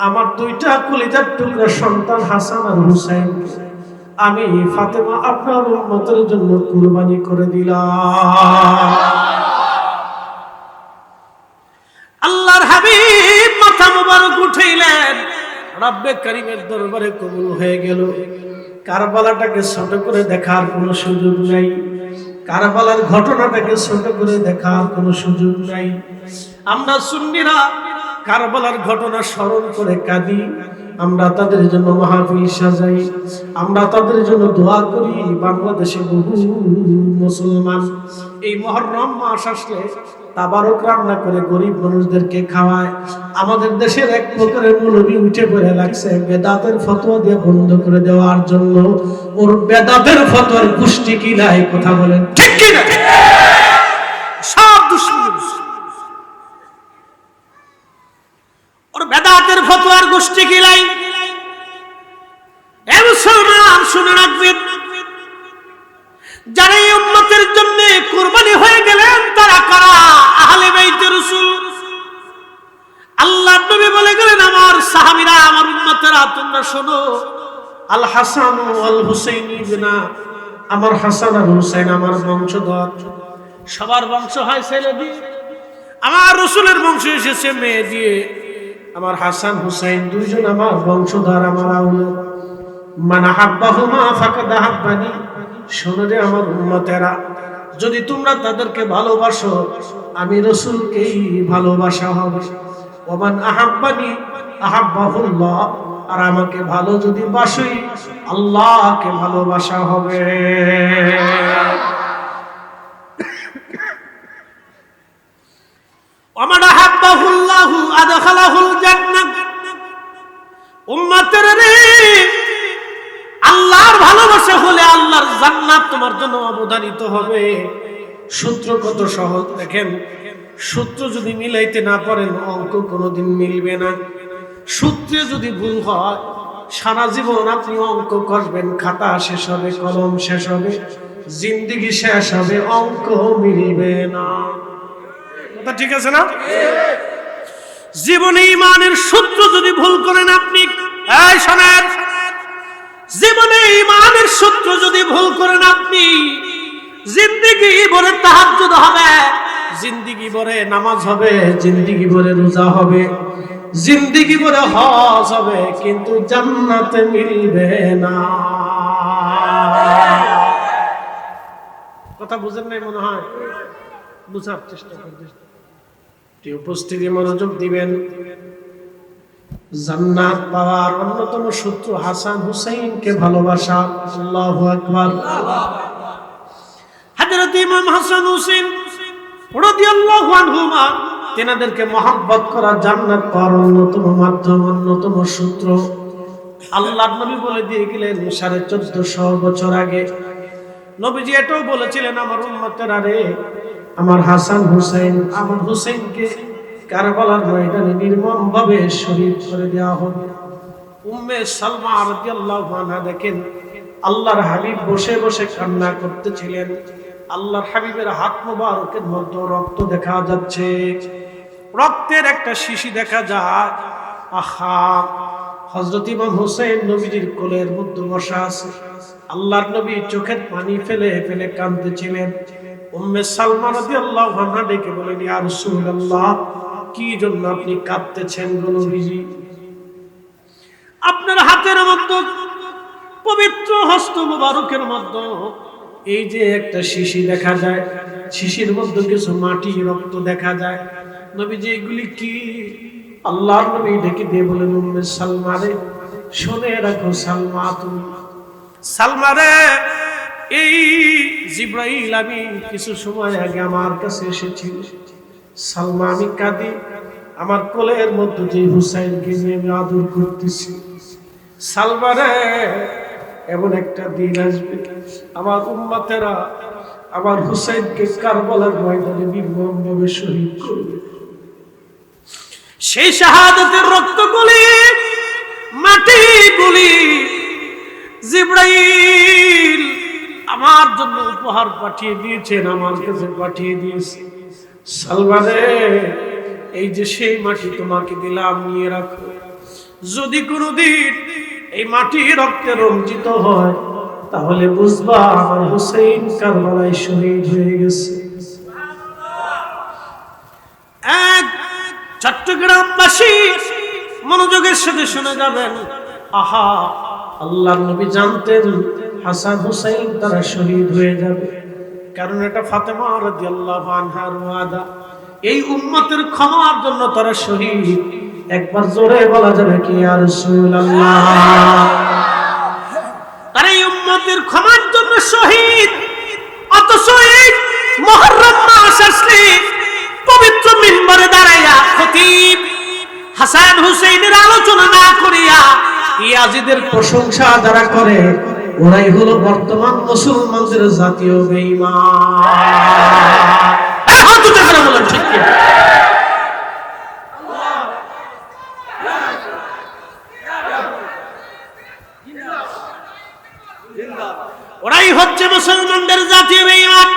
আমার দুইটা কলিজার টুকরা সন্তান হাসান আর হুসাইন আমি ফাতেমা আপনার উম্মতের জন্য কুরবানি করে দিলাম। আল্লাহর হাবিব মাথা মোবারক উঠাইলেন, রব্বে কারীমের দরবারে কবুল হয়ে গেল। কারবালাটাকে ছোট করে দেখার কোনো সুযোগ নাই, কারবালার ঘটনাটাকে ছোট করে দেখার কোনো সুযোগ নাই। আমরা সুন্নিরা কারবালার ঘটনা স্মরণ করে কাঁদি, আমরা তাদের জন্য মাহফিল সাজাই, আমরা তাদের জন্য দোয়া করি। বাংলাদেশে বহু মুসলমান এই মুহররম মাস আসলে তাবারক রান্না করে গরিব মানুষদেরকে খাওয়ায়। আমাদের দেশের এক প্রকারের মৌলবী উঠে পড়ে লাগছে বেদাতের ফতোয়া দিয়ে বন্ধ করে দেওয়ার জন্য। ওর বেদাতের ফতোয়ার পুষ্টি কি নাই, কথা বলেন ঠিক কি না? সব দুশ্মন, ওর বেদাতের ফতোয়ার গোষ্ঠী কি নাই। এ মুসলমান শুনে রাখবেন, যারা এই উম্মতের জন্য কুরবানি হয়ে গেলেন তারা কারা? আহলে বাইতে রাসূল। আল্লাহর নবী বলে গেলেন, আমার সাহাবীরা, আমার উম্মতেরা তোমরা শোনো, আল হাসান ওয়াল হুসাইন ইবনা, আমার হাসান আর হুসাইন আমার বংশধর। সবার বংশ হয় ছেলে দিয়ে, আমার রাসূলের বংশ এসেছে মেয়ে দিয়ে। আমার হাসান হুসাইন দুইজন আমার বংশধর, আমার আওলাদ। মান আহাব্বাহুমা ফাকাদ আহাব্বানি। শোনো রে আমার উম্মতেরা, যদি তোমরা তাদেরকে ভালোবাসো আমি রাসূলকেই ভালোবাসা হবে। ওমান আহাব্বানি আহাব্বাহুল্লাহ, আর আমাকে ভালো যদি বাসোই আল্লাহকে ভালোবাসা হবে। ওমান আহাব্বাহুল্লাহু আদখালাহুল জান্নাহ। উম্মতের রে, আল্লাহর ভালোবাসা হলে আল্লাহর জান্নাত তোমার জন্য অবধারিত হবে। সূত্র কত সহজ দেখেন, সূত্র যদি মিলাইতে না পারেন অঙ্ক কোনোদিন মিলবে না। সূত্রে যদি ভুল হয় সারা জীবন আপনি অঙ্ক করবেন, খাতা শেষ হবে, কলম শেষ হবে, জিন্দেগি শেষ হবে, অঙ্ক মিলবে না। কথা ঠিক আছে না? জীবনে ঈমানের সূত্র যদি ভুল করেন আপনি, এই শোনেন, জীবনে ঈমানের সূত্র যদি ভুল করেন আপনি, জিন্দেগি ভরে তাহাজ্জুদ হবে, জিন্দেগি ভরে নামাজ হবে, জিন্দেগি ভরে রোজা হবে, জিন্দেগি ভরে হজ হবে, কিন্তু জান্নাতে মিলবে না। কথা বুঝেন নাই মনে হয়? বুঝার চেষ্টা করবেন, উপস্থিতি মনোযোগ দিবেন। জান্নাত পাওয়ার অন্যতম সূত্র হাসান হুসাইনকে ভালোবাসা। আল্লাহু আকবার। হযরত ইমাম হাসান হুসাইন রাদিয়াল্লাহু আনহুমা, তেনাদেরকে মহব্বত করা জান্নাত পাওয়ার অন্যতম মাধ্যম, অন্যতম সূত্র। আল্লাহর নবী বলে দিয়ে গেলেন 1450 বছর আগে। নবীজি এটাও বলেছিলেন, আমার উম্মতেরা রে, আমার হাসান হুসাইন, আমার হুসাইনকে কারবালার ময়দানে নির্মমভাবে শহীদ করে দেওয়া হবে। উম্মে সালমা রাদিয়াল্লাহু আনহা দেখেন, আল্লাহর হাবিব বসে বসে কান্না করতেছিলেন। আল্লাহর হাবিবের হাত মোবারকের মধ্যে রক্ত দেখা যাচ্ছে, রক্তের একটা শিশি দেখা যায়। আহা, হযরত ইমাম হুসাইন নবীজির কোলের মধ্যে বসা আছে। আল্লাহর নবী চোখের পানি ফেলে ফেলে কাঁদতেছিলেন। উম্মে সালমা রাদিয়াল্লাহু আনহা ডেকে বলেন, ইয়া রাসূলুল্লাহ, কি জন্য আপনি কাঁদতেছেন গো নবীজি? আপনার হাতের মধ্যে, পবিত্র হস্ত মোবারকের মধ্যে এই যে একটা শিশি দেখা যায়, শিশির মধ্যে কিছু মাটি রক্ত দেখা যায়। নবীজি এগুলি কি? আল্লাহর নবী ডেকে দিয়ে বলেন, উম্মে সালমা রে, শুনে রাখো সালমা, তুমি সালমা রে, এই জিবরাইল আমি কিছু সময় আগে আমার কাছে এসেছিল। সালমা, আমি কাঁদি, আমার কোলের মধ্যে যে হুসাইনকে নিয়ে আমি আদর করতেছি। সালমা রে, এমন একটা দিন আসবে আমার উম্মতেরা আমার হুসাইনকে কারবালার ময়দানে নির্মমভাবে শহীদ করবে। সেই শাহাদাতের রক্তগুলি, মাটিগুলি জিবরাইল আমার জন্য উপহার পাঠিয়ে দিয়েছেন, আমার কাছে পাঠিয়ে দিয়েছে। সালমা রে, এই যে সেই মাটি তোমাকে দিলাম, নিয়ে রাখো। যদি কোনোদিন এই মাটি রক্তে রঞ্জিত হয় তাহলে বুঝবা আমার হুসাইন কারবালায় শহীদ হয়ে গেছে। এক চট্টগ্রামবাসী মনোযোগের সাথে শুনে যাবেন। আহা, আল্লাহর নবী জানতেন হাসান হুসাইন তারা শহীদ হয়ে যাবে, কারণ এটা ফাতেমা রাদিয়াল্লাহু আনহার ওয়াদা। এই উম্মতের ক্ষমার জন্য তারা শহীদ। একবার জোরে বলা যাবে কি ইয়া রাসূলুল্লাহ? তারা এই উম্মতের ক্ষমার জন্য শহীদ। অথচ এই মুহররম মাস আসলে পবিত্র মিম্বরে দাঁড়াইয়া খতিব হাসান হুসাইনের আলোচনা না করিয়া ইয়াজিদের প্রশংসা যারা করে ওরাই হলো বর্তমান মুসলমানদের জাতীয় বেঈমান। ঠিক কি? ওরাই হচ্ছে মুসলমানদের জাতীয় বেঈমান।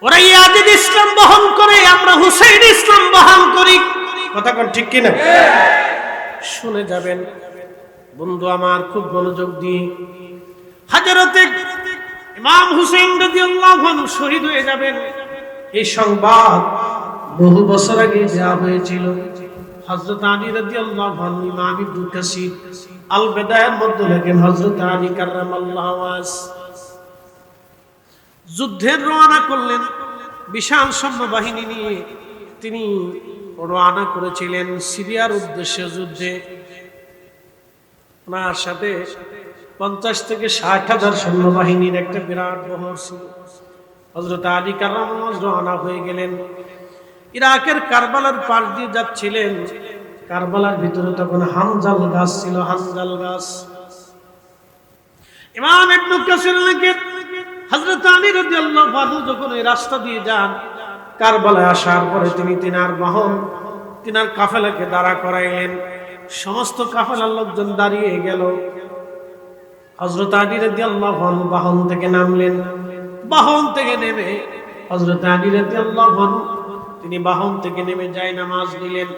ওরা ইয়াজিদ ইসলাম বহন করে, আমরা হুসাইন ইসলাম বহন করি। কথা কোন ঠিক কিনা? শুনে যাবেন বন্ধু আমার, খুব মনোযোগ দিয়ে। হযরতে ইমাম হুসাইন রাদিয়াল্লাহু আনহু শহীদ হয়ে যাবেন, এই সংবাদ বহু বছর আগে দেওয়া হয়েছিল। হযরত আলী রাদিয়াল্লাহু আনহু ইমাম ইবনে কাসির আল বিদায়ার মধ্যে লেখেন, হযরত আলী কাররামাল্লাহু ওয়াজ যুদ্ধের রওনা করলেন। বিশাল সৈন্যবাহিনী নিয়ে তিনি রওনা করেছিলেন সিরিয়ার উদ্দেশ্যে যুদ্ধে। ওনার সাথে 50 থেকে 60,000 সৈন্যবাহিনীর একটা বিরাট বহর ছিল। হযরত আলী কাররামাল্লাহু রওনা হয়ে গেলেন। ইরাকের কারবালার পাশ দিয়ে যাচ্ছিলেন। কারবালার ভিতরে তখন হানজাল গাছ ছিল, হানজাল গাছ। ইমাম ইবনে কাসির লেখেন, হযরত আলী রাদিয়াল্লাহু আনহু যখন এই রাস্তা দিয়ে যান, কারবালায় আসার পরে তিনি তিনার বাহন, তিনার কাফেলাকে দাঁড়া করাইলেন। সমস্ত কাফেলার লোকজন দাঁড়িয়ে গেল। হযরত আলী রাদিয়াল্লাহু আনহু বাহন থেকে নামলেন। বাহন থেকে নেমে হযরত আলী রাদিয়াল্লাহু আনহু তিনি বাহন থেকে নেমে যায় নামাজ দিলেন।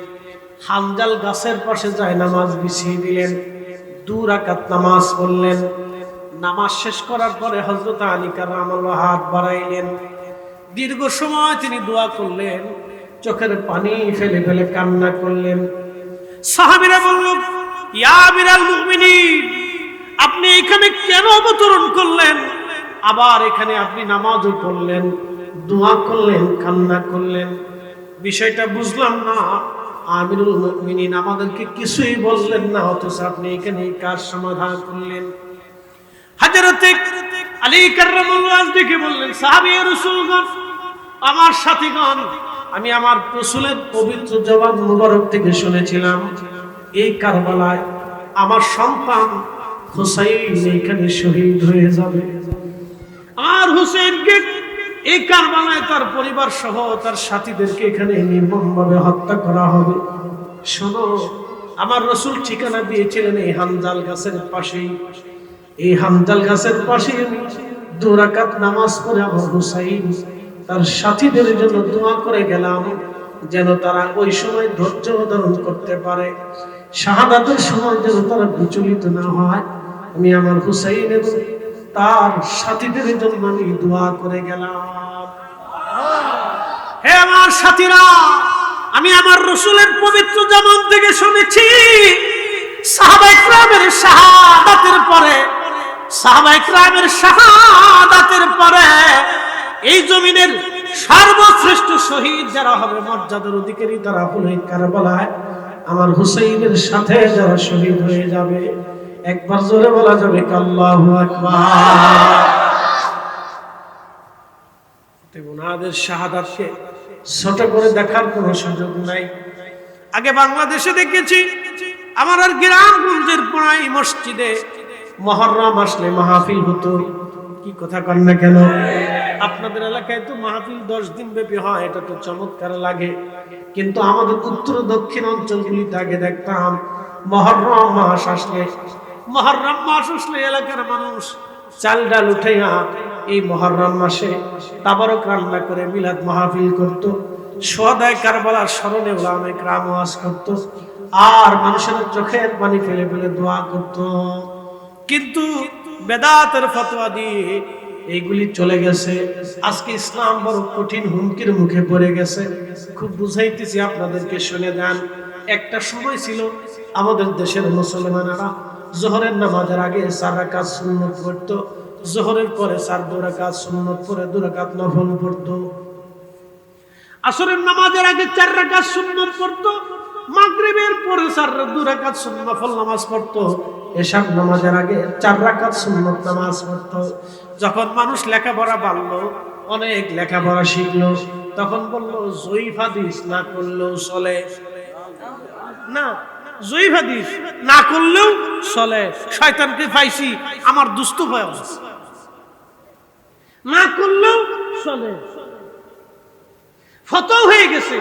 হানজাল গাছের পাশে যায় নামাজ বিছিয়ে দিলেন। 2 রাকাত নামাজ পড়লেন। নামাজ শেষ করার পরে হযরত আলী কাররামাল্লাহু হাত বাড়াইলেন। দীর্ঘ সময় তিনি দোয়া করলেন, চোখের পানি ফেলে ফেলে কান্না করলেন। সাহাবীরা বলল, ইয়া আমিরাল মুমিনিন, আপনি এখানে কেন অবতরণ করলেন? আবার এখানে আপনি নামাজও পড়লেন, দোয়া করলেন, কান্না করলেন, বিষয়টা বুঝলাম না। আমিরুল মুমিনিন আমাদেরকে কিছুই বললেন না, অথচ আপনি এখানে কার সমাধান করলেন? হযরত আলী কাররামাল্লাহু আনহু দেখে বললেন, সাহাবী রাসূলগণ, আমার সাথীগণ, আমি আমার রাসূলের পবিত্র জবান মুবারক থেকে শুনেছিলাম এই কারবালায় আমার সন্তান হুসাইন এখানে শহীদ হয়ে যাবে। আর হুসাইনকে এই কারবালায় তার পরিবার সহ তার সাথীদেরকে এখানে নির্মমভাবে হত্যা করা হবে। শোনো, আমার রাসূল ঠিকানা দিয়েছিলেন এই হানজাল গাছের পাশেই। এই হানজাল গাছের পাশে 2 রাকাত নামাজ পড়ে আমার হুসাইন তার সাথীদের জন্য দোয়া করে গেলাম, যেন তারা ওই সময় ধৈর্য ধারণ করতে পারে, শাহাদাতের সময় যেন তারা বিচলিত না হয়। আমি আমার হুসাইন এবং তার সাথীদের জন্য আমি দোয়া করে গেলাম। হে আমার সাথীরা, আমি আমার রাসূলের পবিত্র জবান থেকে শুনেছি সাহাবায়ে কেরামের শাহাদাতের পরে, সাহাবায়ে কেরামের শাহাদাতের পরে এই জমিনের সর্বশ্রেষ্ঠ শহীদ যারা হবে, মর্যাদার অধিকারী তারা হলো কারবালায় আমার হুসাইনের সাথে যারা শহীদ হয়ে যাবে। একবার জোরে বলা যাবে আল্লাহু আকবার। ওনাদের শাহাদাতকে ছোট করে দেখার কোনো সুযোগ নাই। আগে বাংলাদেশে দেখেছি, আমার আর গ্রামগঞ্জের প্রায় মসজিদে মুহররম আসলে মাহফিল হতো। কি কথা কন না কেন? আপনাদের এলাকায় তো মাহফিল 10 দিন ব্যাপী হয়, এটা তো চমৎকার লাগে। কিন্তু আমাদের উত্তর দক্ষিণ অঞ্চলগুলিতে আগে দেখতাম মুহররম মাস আসলে এলাকার মানুষ চাল ডাল উঠাইয়া এই মুহররম মাসে তাবারক রান্না করে মিলাদ মাহফিল করত। শুহাদায়ে কারবালার স্মরণে উলামায়ে কেরাম ওয়াজ করত, আর মানুষের চোখের পানি ফেলে ফেলে দোয়া করত। কিন্তু বেদাতের ফতোয়া দিয়ে এইগুলি চলে গেছে। আজকে ইসলাম বড় কঠিন হুমকির মুখে পড়ে গেছে। খুব বুঝাইতেছি আপনাদেরকে, শুনে যান। একটা সময় ছিল আমাদের দেশের মুসলমানেরা জোহরের নামাজের আগে 4 রাকাত সুন্নত পড়তো, জোহরের পরে 2 রাকাত সুন্নত পরে 2 রাকাত নফল পড়তো, আসরের নামাজের আগে 4 রাকাত সুন্নত পড়তো, মাগরিবের পরে 2 রাকাত সুন্নত নফল নামাজ পড়তো, এশার নামাজের আগে 4 রাকাত সুন্নত নামাজ পড়তো। যখন মানুষ লেখাপড়া বাড়লো, অনেক লেখাপড়া শিখলো, তখন বললো জয়ীফ হাদিস না করলেও চলে, না জয়ীফ হাদিস না করলেও চলে, শয়তানকে পাইছি আমার দুষ্ট ভয় আছে, না করলেও চলে। ফতোয়া হয়ে গেছে।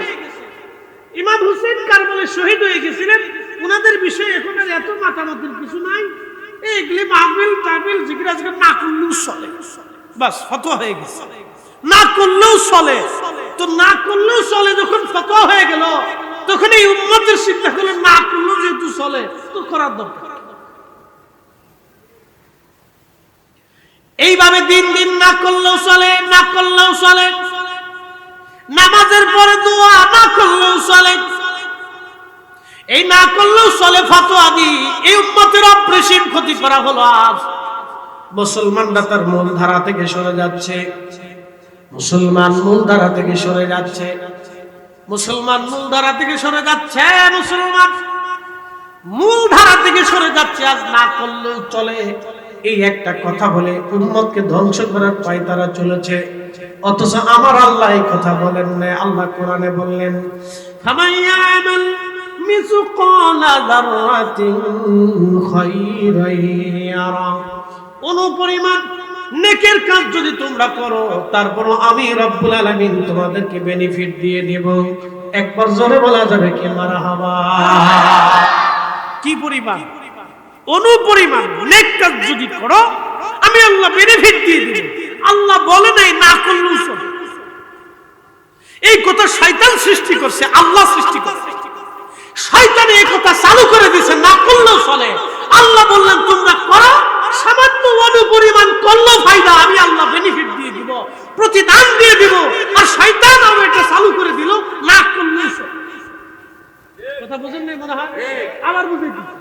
ইমাম হুসেন কারবালায় শহীদ হয়ে গেছিলেন, ওনাদের বিষয়ে এখন আর এত মাতামাতির কিছু নাই। এইগুলি মাহফিল তাহফিল জিকির আজকাল না করলেও চলে, বাস ফতোয়া হয়ে গেছে, না করলেও চলে। তো না করলেও চলে যখন ফতোয়া হয়ে গেল, তখন এই উম্মতের চিন্তা করলেন না করলেও যেহেতু চলে তো করার দরকার। এইভাবে দিন দিন না করলেও চলে, না করলেও চলে, নামাজের পরে দোয়া না করলেও চলে, এই না করলেও চলে ফতোয়া দি এই উম্মতের অপরিসীম ক্ষতি করা হলো। আজ মুসলমানরা তার মূল ধারা থেকে সরে যাচ্ছে, মুসলমান মূল ধারা থেকে সরে যাচ্ছে, মুসলমান মূল ধারা থেকে সরে যাচ্ছে, মুসলমান মূল ধারা থেকে সরে যাচ্ছে। আজ না করলেও চলে এই একটা কথা বলে উম্মতকে ধ্বংস করার পায়তারা চলেছে। অথচ আমার আল্লাহ এই কথা বলেন না। আল্লাহ কোরআনে বললেন, ফামাইয়ামাল মিসকালা যাররাতিন খায়রান ইয়ারা, অনুপরিমাণ নেকের কাজ যদি তোমরা করো, তারপরও আমি রব্বুল আলামিন তোমাদেরকে বেনিফিট দিয়ে দেব। একবার জোরে বলা যাবে কি মারহাবা? কি পরিমাণ? অনুপরিমাণ নেক কাজ যদি করো আমি আল্লাহ বেনিফিট দিয়ে দেব। আল্লাহ বলে নাই না করলেও চলে। এই কথা শয়তান সৃষ্টি করছে, আল্লাহ সৃষ্টি করছে। শয়তান এই কথা চালু করে দিয়েছে না করলেও চলে। আল্লাহ বললেন তোমরা করো, সামান্য অনুপরিমাণ করলেও ফায়দা, আমি আল্লাহ বেনিফিট দিয়ে দিব, প্রতিদান দিয়ে দিব। আর শয়তান আবার এটা চালু করে দিল না করলেও চলে। কথা বুঝেন নাই মনে হয়? আবার বুঝে দিচ্ছি,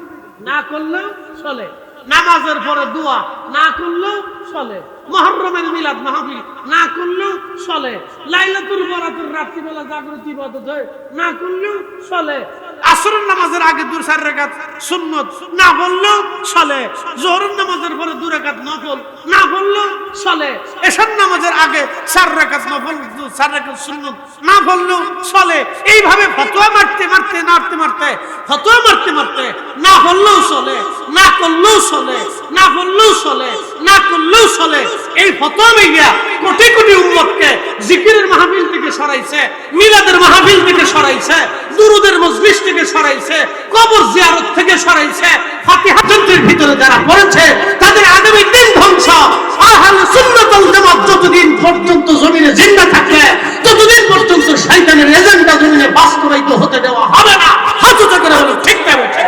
না করলেও চলে, নামাজের পরে দোয়া না করলেও চলে, মুহররমের মিলাদ মাহফিল না করলেও চলে, লাইলাতুল বরাতের রাত্রিবেলা জাগরত ইবাদত হয় না করলেও চলে, আসরের নামাজের আগে 2-4 রাকাত সুন্নত না পড়লেও চলে, যোহরের নামাজের পরে 2 রাকাত নফল না পড়লেও চলে, এশার নামাজের আগে 4 রাকাত নফল 4 রাকাত সুন্নত না পড়লেও চলে। এইভাবে ফতোয়া মারতে মারতে মারতে মারতে ফতোয়া মারতে মারতে না পড়লেও চলে, না করলেও চলে, না পড়লেও চলে, না করলেও চলে। এই ফতোয়া মেগিয়া কোটি কোটি উম্মতকে জিকিরের মাহফিল থেকে সরাইছে, মিলাদের মাহফিল থেকে সরাইছে, দুরুদের মজলিস থেকে সরাইছে, কবর জিয়ারত থেকে সরাইছে। ফাতিহা যন্ত্রের ভিতরে যারা পড়েছে তাদের আগামী দিন ধ্বংস। আহলে সুন্নাত ওয়াল জামাত যতদিন পর্যন্ত জমিনে জিন্দা থাকবে ততদিন পর্যন্ত শয়তানের এজেন্ডা জমিনে বাস্তবায়িত হতে দেওয়া হবে না। হাত উঁচু করে বলুন ঠিক না বলছেন?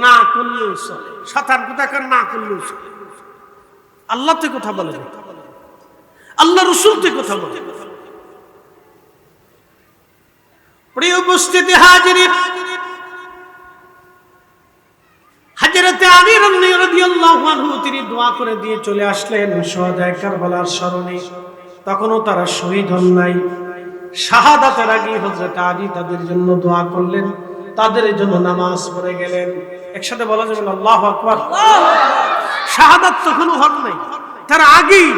না করলেও চলে, শয়তান কোথাকার না করলেও চলে। আল্লাহ তো কথা বলে, আল্লাহ রাসূল তো কথা বলে। প্রিয় উপস্থিতি হাজিরিন, হযরত আলী রাদিয়াল্লাহু আনহু তিনি দোয়া করে দিয়ে চলে আসলেন শুহাদায়ে কারবালার স্মরণে। তখনও তারা শহীদ হন নাই। শাহাদাতের আগে হযরত আলী তাদের জন্য দোয়া করলেন, তাদের জন্য নামাজ পড়ে গেলেন। একসাথে বলা যাবে আল্লাহু আকবার। শাহাদাত তখনও হন নাই, তার আগেই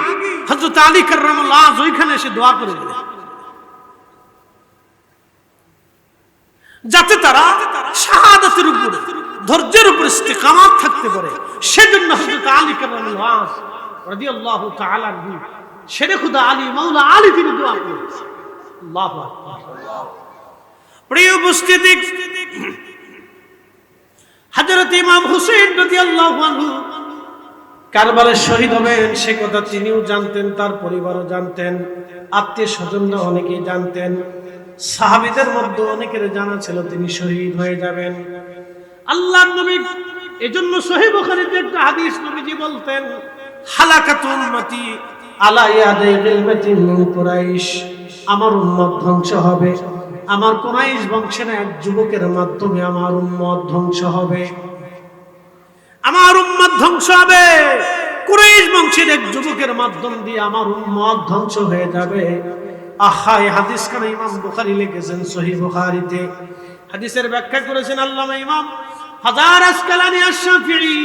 হযরত আলী কাররামাল্লাহু আজ ওইখানে এসে দোয়া করে দিলেন, যাতে তারা শাহাদাতের উপরে ধৈর্যের উপর ইস্তিকামাত থাকতে পারে। সেজন্য হযরত আলী কাররামাল্লাহু রাদিয়াল্লাহু তাআলা আনহু শেরে খুদা আলী মাওলা আলী তিনি দোয়া করেছেন। আল্লাহু আকবার। প্রিয় উপস্থিতি, হযরত ইমাম হুসাইন রাদিয়াল্লাহু আনহু কারবালায় শহীদ হবেন সে কথা তিনিও জানতেন, তার পরিবারও জানতেন, আত্মীয় স্বজনরা অনেকেই জানতেন, সাহাবীদের মধ্যে অনেকের জানা ছিল তিনি শহীদ হয়ে যাবেন। আল্লাহর নবী এজন্য সহিহ বুখারীতে একটা হাদিস নবীজি বলতেন, হালাকাতুল উম্মতি আলা ইয়াদি গিলমাতিন মিন কুরাইশ, আমার উম্মত ধ্বংস হবে আমার কুরাইশ বংশের এক যুবকের মাধ্যমে, আমার উম্মত ধ্বংস হবে, আমার উম্মত ধ্বংস হবে, কুরাইশ বংশের এক যুবকের মাধ্যম দিয়ে আমার উম্মত ধ্বংস হয়ে যাবে। আহা, এই হাদিস খানা ইমাম বুখারী লিখেছেন সহিহ বুখারীতে। হাদিসের ব্যাখ্যা করেছেন আল্লামা ইমাম হাজার আসকালানী আশ-শাফিঈ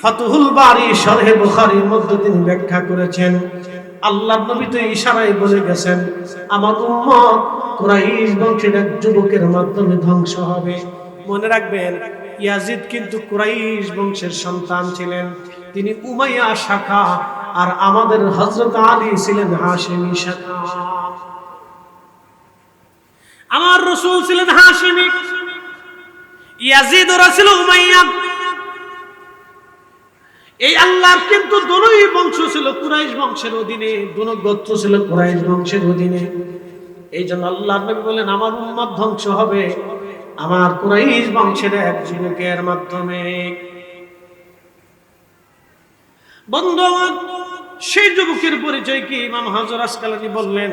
ফাতহুল বারী শরহে বুখারীর মধ্যে তিনি ব্যাখ্যা করেছেন, আল্লাহর নবী তো ইশারায় বলে গেছেন আমার উম্মত কুরাইশ বংশের এক যুবকের মাধ্যমে ধ্বংস হবে। মনে রাখবেন, ইয়াজিদ কিন্তু কুরাইশ বংশের সন্তান ছিলেন, তিনি উমাইয়া শাখা, আর আমাদের হযরত আলী ছিলেন হাশিমি শাখা। আমার রাসূল ছিলেন হাশিমি, ইয়াজিদ ওরা ছিল উমাইয়া। এই আল্লাহর কিন্তু দুই বংশ ছিল কুরাইশ বংশের অধীনে, দুই গোত্র ছিল কুরাইশ বংশের অধীনে। এই জন্য আল্লাহর নবী বলেন আমার উম্মত ধ্বংস হবে আমার কুরাইশ বংশের এক যুবকের মাধ্যমে। বন্ধু, সেই যুবকের পরিচয় কি? ইমাম হাজর আসকালানী বললেন,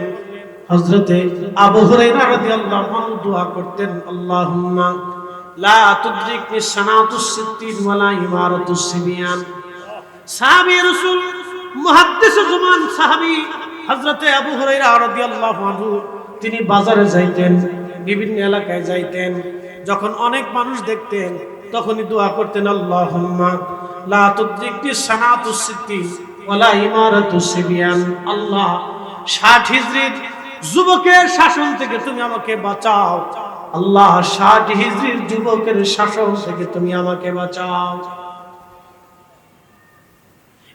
হযরতে আবু হুরায়রা রাদিয়াল্লাহু আনহু দোয়া করতেন, আল্লাহুম্মা লা তুদরিকনি সানাতুস সিত্তিন ওয়ালা ইমারাতুস সিবিয়ান। সাহাবী রাসূল মুহাদ্দিস জামান সাহাবী হযরতে আবু হুরায়রা রাদিয়াল্লাহু আনহু তিনি বাজারে যাইতেন, বিভিন্ন এলাকায় যাইতেন, যখন অনেক মানুষ দেখতেন তখনই দোয়া করতেন, আল্লাহুম্মা লা তুদরিকনি সানাতুস সিত্তিন ওয়ালা ইমারাতুস সিবিয়ান। আল্লাহ 60 হিজরির যুবকের শাসন থেকে তুমি আমাকে বাঁচাও, আল্লাহ 60 হিজরির যুবকের শাসন থেকে তুমি আমাকে বাঁচাও।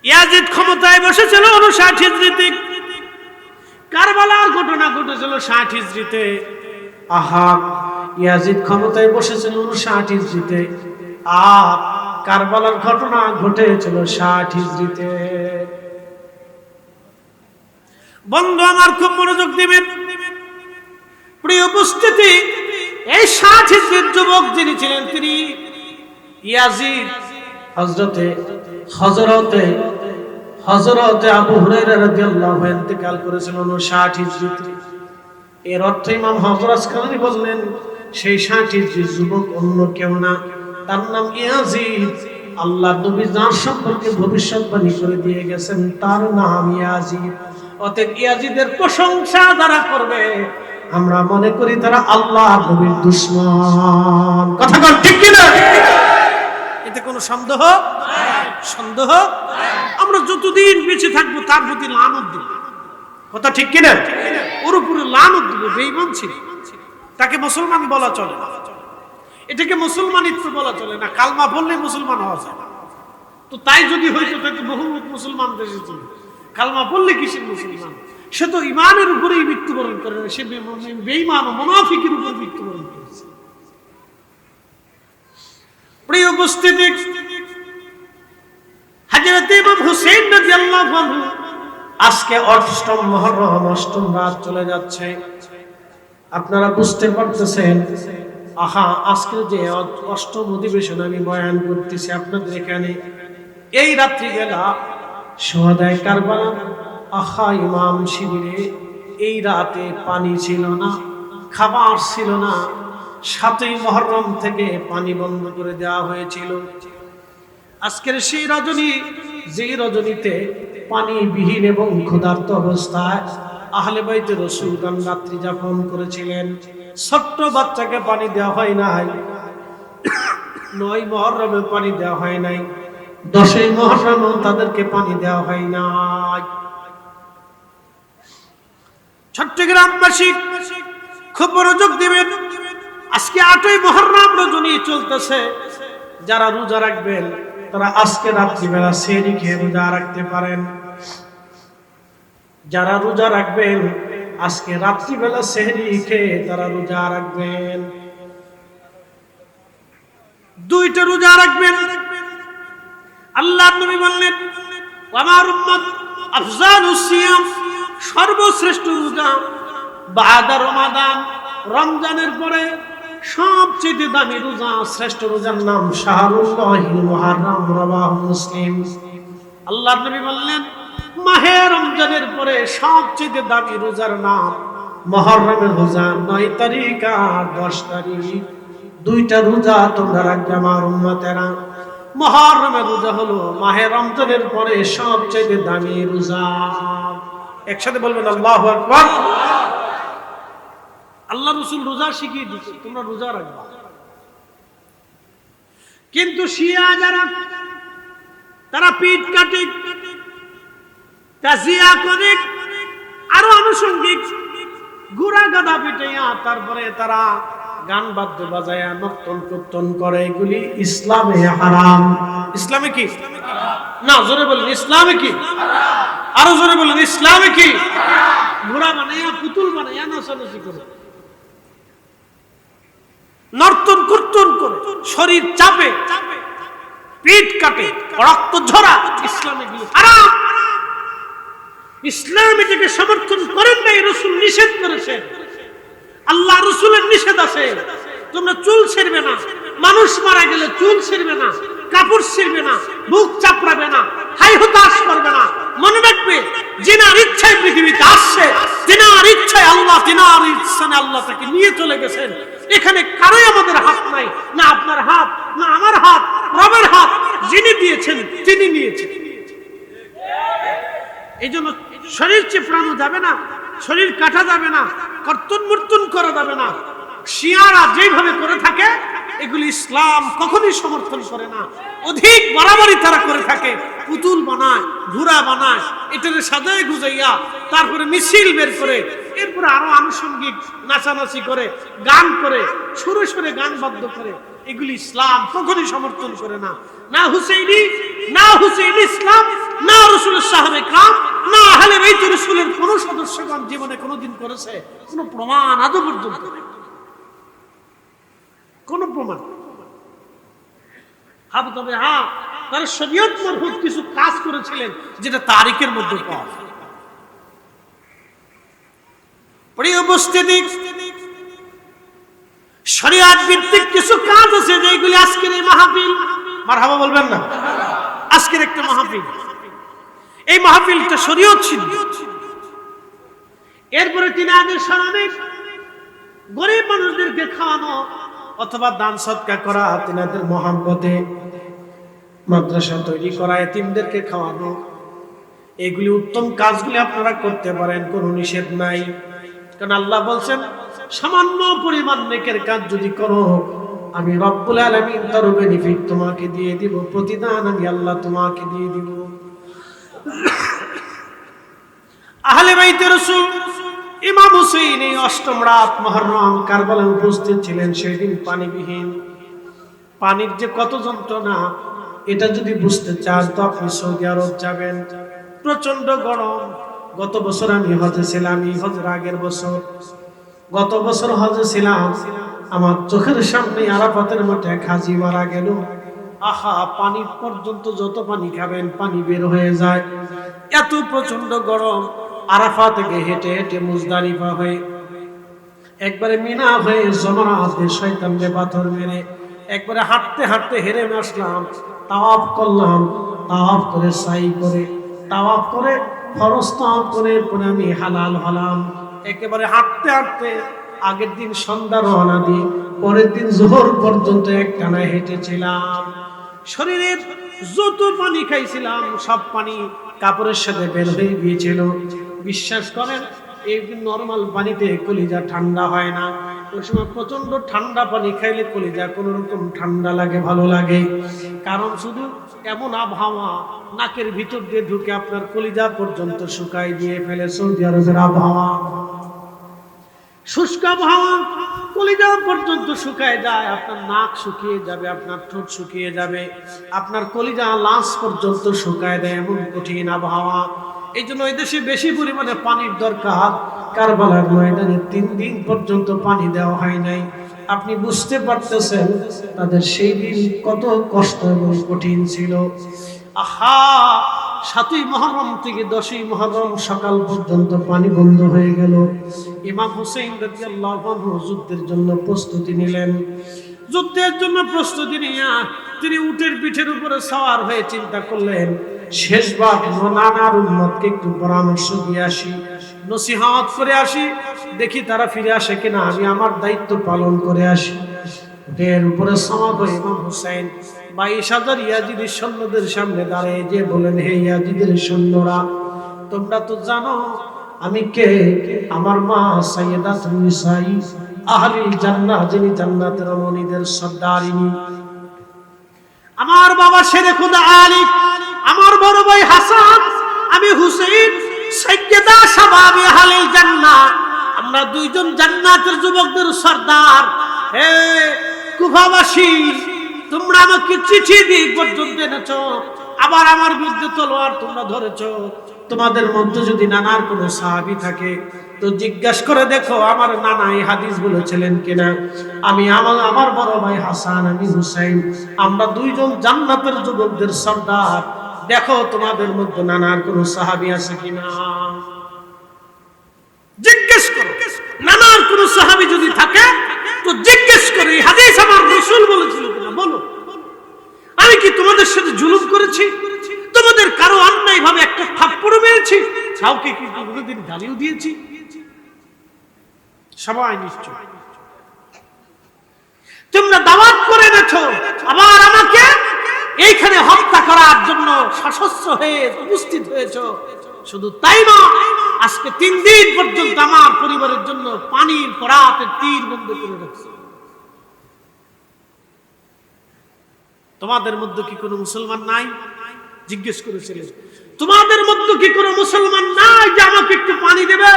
ইয়াজিদ ক্ষমতায় বসেছিল 59 হিজরিতে, কারবালার ঘটনা ঘটেছিল 60 হিজরিতে। আহা, ইয়াজিদ ক্ষমতায় বসেছিল 59 হিজরিতে, আর কারবালার ঘটনা ঘটেছিল 60 হিজরিতে। বন্ধু আমার, খুব মনোযোগ দিবেন। প্রিয় উপস্থিতি, এই 60 হিজরির যুবক যিনি ছিলেন তিনি ইয়াজিদ হযরতে আবু হুরায়রা রাদিয়াল্লাহু আনহু ইন্তেকাল করেছিলেন 60 হিজরিতে। এর অর্থ ইমাম হাজর আসকালানী বললেন সেই 60 হিজরির যুবক অন্য কেউ না, তার নাম ইয়াজিদ। আল্লাহ নবী যার সম্পর্কে ভবিষ্যৎবাণী করে দিয়ে গেছেন তার নাম ইয়াজিদ। অতএব ইয়াজিদের প্রশংসা যারা করবে আমরা মনে করি তারা আল্লাহ নবীর দুশমন। কথা বল ঠিক কি না? এতে কোনো সন্দেহ সন্দেহ আমরা যতদিন বেঁচে থাকবো তার প্রতি লানত দেব। কথা ঠিক কি না? ওর উপরে লানত দেব। বেঈমান ছিল, তাকে মুসলমান বলা চলে না, এটাকে মুসলমানিত্ব বলা চলে না, কালমা বললে মুসলমান হওয়া যায় না। তো তাই যদি হইতো তাহলে বহু মুসলমান দেশে ছিল, কালমা বললে কিসের মুসলমান? সে তো ইমানের উপরেই মৃত্যুবরণ করে না, সে বেঈমান ও মুনাফিকের উপর মৃত্যুবরণ করেছে। প্রিয় উপস্থিতি, হযরত ইমাম হুসাইন রাদিয়াল্লাহু আনহু আজকে 8ম মুহররম 8ম রাত চলে যাচ্ছে। আপনারা বুঝতে পারতেছেন, আহা, আজকে যে 8ম অধিবেশন আমি বয়ান করতেছি আপনাদের এখানে, এই রাত্রিবেলা শুহাদায়ে কারবালা, আহা, ইমাম শিবিরে এই রাতে পানি ছিল না, খাবার ছিল না। 7ই মুহররম থেকে পানি বন্ধ করে দেওয়া হয়েছিল। আজকের সেই রজনী, যে রজনীতে পানিবিহীন এবং ক্ষুধার্ত অবস্থায় আহলে বাইতে রাসূলগণ রাত্রি যাপন করেছিলেন। ছোট্ট বাচ্চাকে পানি দেওয়া হয় নাই, 9 মুহররমে পানি দেওয়া হয় নাই, 10ই মুহররমে তাদেরকে পানি দেওয়া হয় নাই। চট্টগ্রামবাসী খুব মনোযোগ দিবেন। আজকে 8ই মুহররম রজনী চলতেছে। যারা রোজা রাখবেন তারা আজকে রাত্রিবেলা সেহরি খেয়ে রোজা রাখতে পারেন। যারা রোজা রাখবেন আজকে রাত্রিবেলা সেহরি খেয়ে তারা রোজা রাখবেন। দুইটা রোজা রাখবেন। আল্লাহর নবী বললেন, আমার উম্মত আফজালুস সিয়াম, সর্বশ্রেষ্ঠ রোজা বাদা রমাদান, রমজানের পরে সবচেয়ে দামি রোজা, শ্রেষ্ঠ রোজার নাম শাহরুল্লাহিল মুহাররম, রাওয়াহু মুসলিম। আল্লাহর নবী বললেন, মাহে রমজানের পরে সবচেয়ে দামি রোজার নাম মুহররমের রোজা, 9 তারিখ আর 10 তারিখ, দুইটা রোজা তোমরা রাখবে আমার উম্মতেরা। মুহররমের রোজা হলো মাহে রমজানের পরে সবচেয়ে দামি রোজা। একসাথে বলবেন আল্লাহু আকবার। আল্লাহ রাসূল রোজা শিখিয়ে দিয়েছে, তোমরা রোজা রাখবা। কিন্তু শিয়া যারা, তারা পিঠ কাটে, তাজিয়া করে, আরো আনুষঙ্গিক ঘোড়া গাধা পিটাইয়া তারপরে তারা গান বাদ্য বাজায়া নর্তন কীর্তন করে, এগুলি ইসলামে হারাম। ইসলামে কি? না, জোরে বলেন ইসলামে কি? আরো জোরে বলেন ইসলামে কি? ঘোড়া বানাইয়া, পুতুল বানাইয়া নাচানাচি করে, নর্তন কীর্তন করে, শরীর চাপে, পিঠ কাটে, রক্ত ঝরা, ইসলামে এগুলি হারাম। ইসলাম এটাকে সমর্থন করেন নাই, রাসূল নিষেধ করেছেন। আল্লাহ রাসূলের নিষেধ আছে, তোমরা চুল ছিঁড়বে না, মানুষ মারা গেলে চুল ছিঁড়বে না, কাপড় ছিঁড়বে না, বুক চাপড়াবে না, হাই হতাশ করবে না। মনে রাখবে, জিনার ইচ্ছায় পৃথিবীতে আসছে, জিনার ইচ্ছায় আল্লাহ, জিনার ইচ্ছায় আল্লাহ তাকে নিয়ে চলে গেছেন। এখানে কারোই আমাদের হাত নাই, না আপনার হাত, না আমার হাত, রবের হাত। যিনি দিয়েছেন তিনি নিয়েছেন। এই জন্য শরীর চিপড়ানো যাবে না, শরীর কাটা যাবে না, কর্তন মর্তন করা যাবে না। শিয়ারা যেভাবে করে থাকে এগুলি ইসলাম কখনোই সমর্থন করে না। অধিক বাড়াবাড়ি তারা করে থাকে, পুতুল বানায়, ঘোড়া বানায়, এটাকে সাজায় গুজাইয়া তারপরে মিছিল বের করে, এরপরে আরো আনুষঙ্গিক নাচানাচি করে, গান করে, সুরে সুরে গান বাদ্য করে, এগুলি ইসলাম কখনোই সমর্থন করে না। না হুসাইনি, না হুসাইনি ইসলাম, না রাসূলের সাহাবে کرام, না আহলে বাইত রাসূলের কোন সদস্যগণ জীবনে কোনোদিন করেছে, কোন প্রমাণ আজও পর্যন্ত নেই, কোন প্রমাণ। তবে হ্যাঁ, তারা শরীয়ত মারফত কিছু কাজ করেছিলেন যেটা তারিখের মধ্যে পাওয়া যায়। প্রিয় উপস্থিতি, শরীয়ত ভিত্তিক কিছু কাজ আছে যেগুলি আজকের এই মাহফিল, মারহাবা বলবেন না, আজকের একটা মাহফিল, এই মাহফিলটা শরীয়ত সিদ্ধ। এরপরে তিনি আদের স্মরণে গরিব মানুষদেরকে খাওয়ানো অথবা দান সদকা করা, তিনাদের মহব্বতে মাদ্রাসা তৈরি করা, এতিমদেরকে খাওয়ানো, এগুলি উত্তম কাজগুলি আপনারা করতে পারেন, কোনো নিষেধ নাই। কারণ আল্লাহ বলছেন, সামান্য পরিমাণ নেকের কাজ যদি করো, আমি রব্বুল আলামিন তার বেনিফিট তোমাকে দিয়ে দিব, প্রতিদান আমি আল্লাহ তোমাকে দিয়ে দিব। আহলে বাইতে রাসূল ইমাম হুসাইন এই ৮ম রাত মুহররম কারবালায় উপস্থিত ছিলেন। সেদিন পানিবিহীন, পানির যে কত যন্ত্রণা এটা যদি বুঝতে চান তো আপনি সৌদি আরব যাবেন, প্রচন্ড গরম। গত বছর আমি হজে ছিলাম, এই হজের আগের বছর, গত বছর হজে ছিলাম, আমার চোখের সামনে আরাফাতের মাঠে এক হাজী মারা গেল। আহা, পানি পর্যন্ত যত পানি খাবেন পানি বের হয়ে যায়, এত প্রচন্ড গরম। আরাফা থেকে হেঁটে হেঁটে মুজদালিফা হয়ে, একবারে মিনা হয়ে জমরাতে শয়তানকে পাথর মেরে, একবারে হাঁটতে হাঁটতে হেরে আসলাম। তাওয়াফ করলাম, তাওয়াফ করে সাই করে, তাওয়াফ করে ফরজ তাওয়াফ করে, এরপরে আমি হালাল হলাম। একেবারে হাঁটতে হাঁটতে আগের দিন সন্ধ্যা রওনা দিই, পরের দিন যোহর পর্যন্ত একটানা হেঁটেছিলাম। শরীরের যত পানি খাইছিলাম সব পানি কাপড়ের সাথে বের হয়ে গিয়েছিল। বিশ্বাস করেন, এই নরমাল পানিতে কলিজা ঠান্ডা হয় না। ওই সময় প্রচন্ড ঠান্ডা পানি খাইলে কলিজা কোনো রকম ঠান্ডা লাগে, ভালো লাগে। কারণ শুধু এমন আবহাওয়া নাকের ভিতর দিয়ে ঢুকে আপনার কলিজা পর্যন্ত শুকাই দিয়ে ফেলে। সৌদি আরবের আবহাওয়া শুষ্ক আবহাওয়া, কলিজা পর্যন্ত শুকায় যায়, আপনার নাক শুকিয়ে যাবে, আপনার ঠোঁট শুকিয়ে যাবে, আপনার কলিজা লাশ পর্যন্ত শুকায় দেয়, এমন কঠিন আবহাওয়া। এই জন্য এই দেশে বেশি পরিমাণে পানির দরকার। কারবালার ময়দানে 3 দিন পর্যন্ত পানি দেওয়া হয় নাই। আপনি বুঝতে পারতেছেন তাদের সেই দিন কত কষ্ট এবং কঠিন ছিল। আহা, 7ই মুহররম থেকে 10ই মুহররম সকাল পর্যন্ত পানি বন্ধ হয়ে গেল। ইমাম হুসাইন রাদিয়াল্লাহু আনহু যুদ্ধের জন্য প্রস্তুতি নিলেন। যুদ্ধের জন্য প্রস্তুতি নিয়ে তিনি উটের পিঠের উপরে সওয়ার হয়ে চিন্তা করলেন, শেষবার নানার উম্মতকে একটু পরামর্শ দিয়ে আসি, নসিহত করে আসি, দেখি তারা ফিরে আসে কিনা, আমি আমার দায়িত্ব পালন করে আসি। উটের উপরে সওয়ার হয়ে ইমাম হুসাইন 22,000 ইয়াজিদের সৈন্যদের সামনে দাঁড়িয়ে যে বলেন, হে ইয়াজিদের সৈন্যরা, তোমরা তো জানো আমি কে। আমার মা সাইয়্যিদাতুন নিসাই আহলিল জান্নাহ, যিনি জান্নাতের রমণীদের সর্দারিনী। আমার বাবা শেরে খুদা আলী, আমার বড় ভাই হাসান, আমি হুসাইন সাইয়্যিদা শাবাবি আহলিল জান্নাহ। আমরা দুইজন জান্নাতের যুবকদের সর্দার। হে কুফাবাসী, তোমরা আমাকে চিঠি দিয়ে পর্যন্ত এনেছো, আবার আমার বিরুদ্ধে তলোয়ার তোমরা ধরেছো। তোমাদের মধ্যে যদি নানার কোনো সাহাবী থাকে তো জিজ্ঞাসা করে দেখো আমার নানা এই হাদিস বলেছিলেন কিনা। আমি আমার বড় ভাই হাসান, আমি হুসাইন, আমরা দুইজন জান্নাতের যুবকদের সর্দার। দেখো তোমাদের মধ্যে নানার কোনো সাহাবী আছে কিনা, জিজ্ঞেস করো। নানার কোনো সাহাবী যদি থাকে তো জিজ্ঞেস করো, এই হাদিস আমার রাসূল বলেছিল কিনা বলো। আমি কি তোমাদের সাথে জুলুম করেছি? তোমাদের কারো অন্যায় ভাবে একটা থাপ্পড় মেরেছি? কাউকে কি কোনোদিন গালিও দিয়েছি? সবাই নিশ্চয়। তোমরা দাওয়াত করে এনেছো, আবার আমাকে এইখানে হত্যা করার জন্য সশস্ত্র হয়ে উপস্থিত হয়েছো। শুধু তাই না, আজকে 3 দিন পর্যন্ত আমার পরিবারের জন্য পানির পরাতের তীর বন্ধ করে রাখছো। তোমাদের মধ্যে কি কোনো মুসলমান নাই? জিজ্ঞেস করেছিলেন, তোমাদের মধ্যে কি কোনো মুসলমান নাই যে আমাকে একটু পানি দেবে?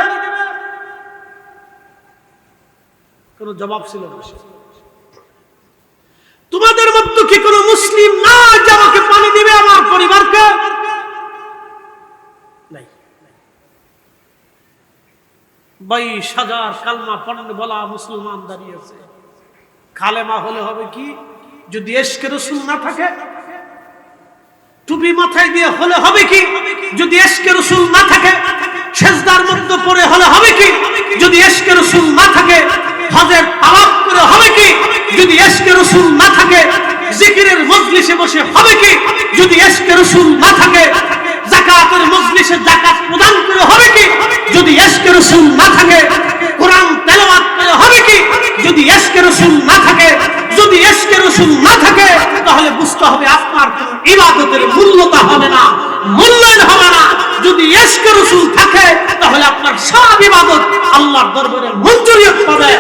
কোনো জবাব ছিল না। তোমাদের মধ্যে কি কোনো মুসলিম নাই যে আমাকে পানি দিবে, আমার পরিবারকে? নাই। 22,000 কালমা পড়নে বলা মুসলমান দাঁড়িয়ে আছে। কালেমা হলে হবে কি যদি ইশকে রাসূল না থাকে? টুপি মাথায় দিয়ে হলে হবে কি যদি ইশকে রাসূল না থাকে? সিজদার মধ্যে পড়ে হলে হবে কি যদি ইশকে রাসূল না থাকে? হজের তাওয়াফ করে হবে কি যদি ইশকে রাসূল না থাকে? জিকিরের মজলিসে বসে হবে কি যদি ইশকে রাসূল না থাকে? যাকাতের মজলিসে যাকাত প্রদান করে হবে কি যদি ইশকে রাসূল না থাকে? কোরআন তেলাওয়াত করে হবে কি যদি ইশকে রাসূল না থাকে? যদি ইশকে রাসূল না থাকে তাহলে বুঝতে হবে আপনার ইবাদতের মূল্যতা হবে না, মূল্যায়ন হবে না। যদি ইশকে রাসূল থাকে তাহলে আপনার সব ইবাদত আল্লাহর দরবারে মঞ্জুরিয়ত পাবে।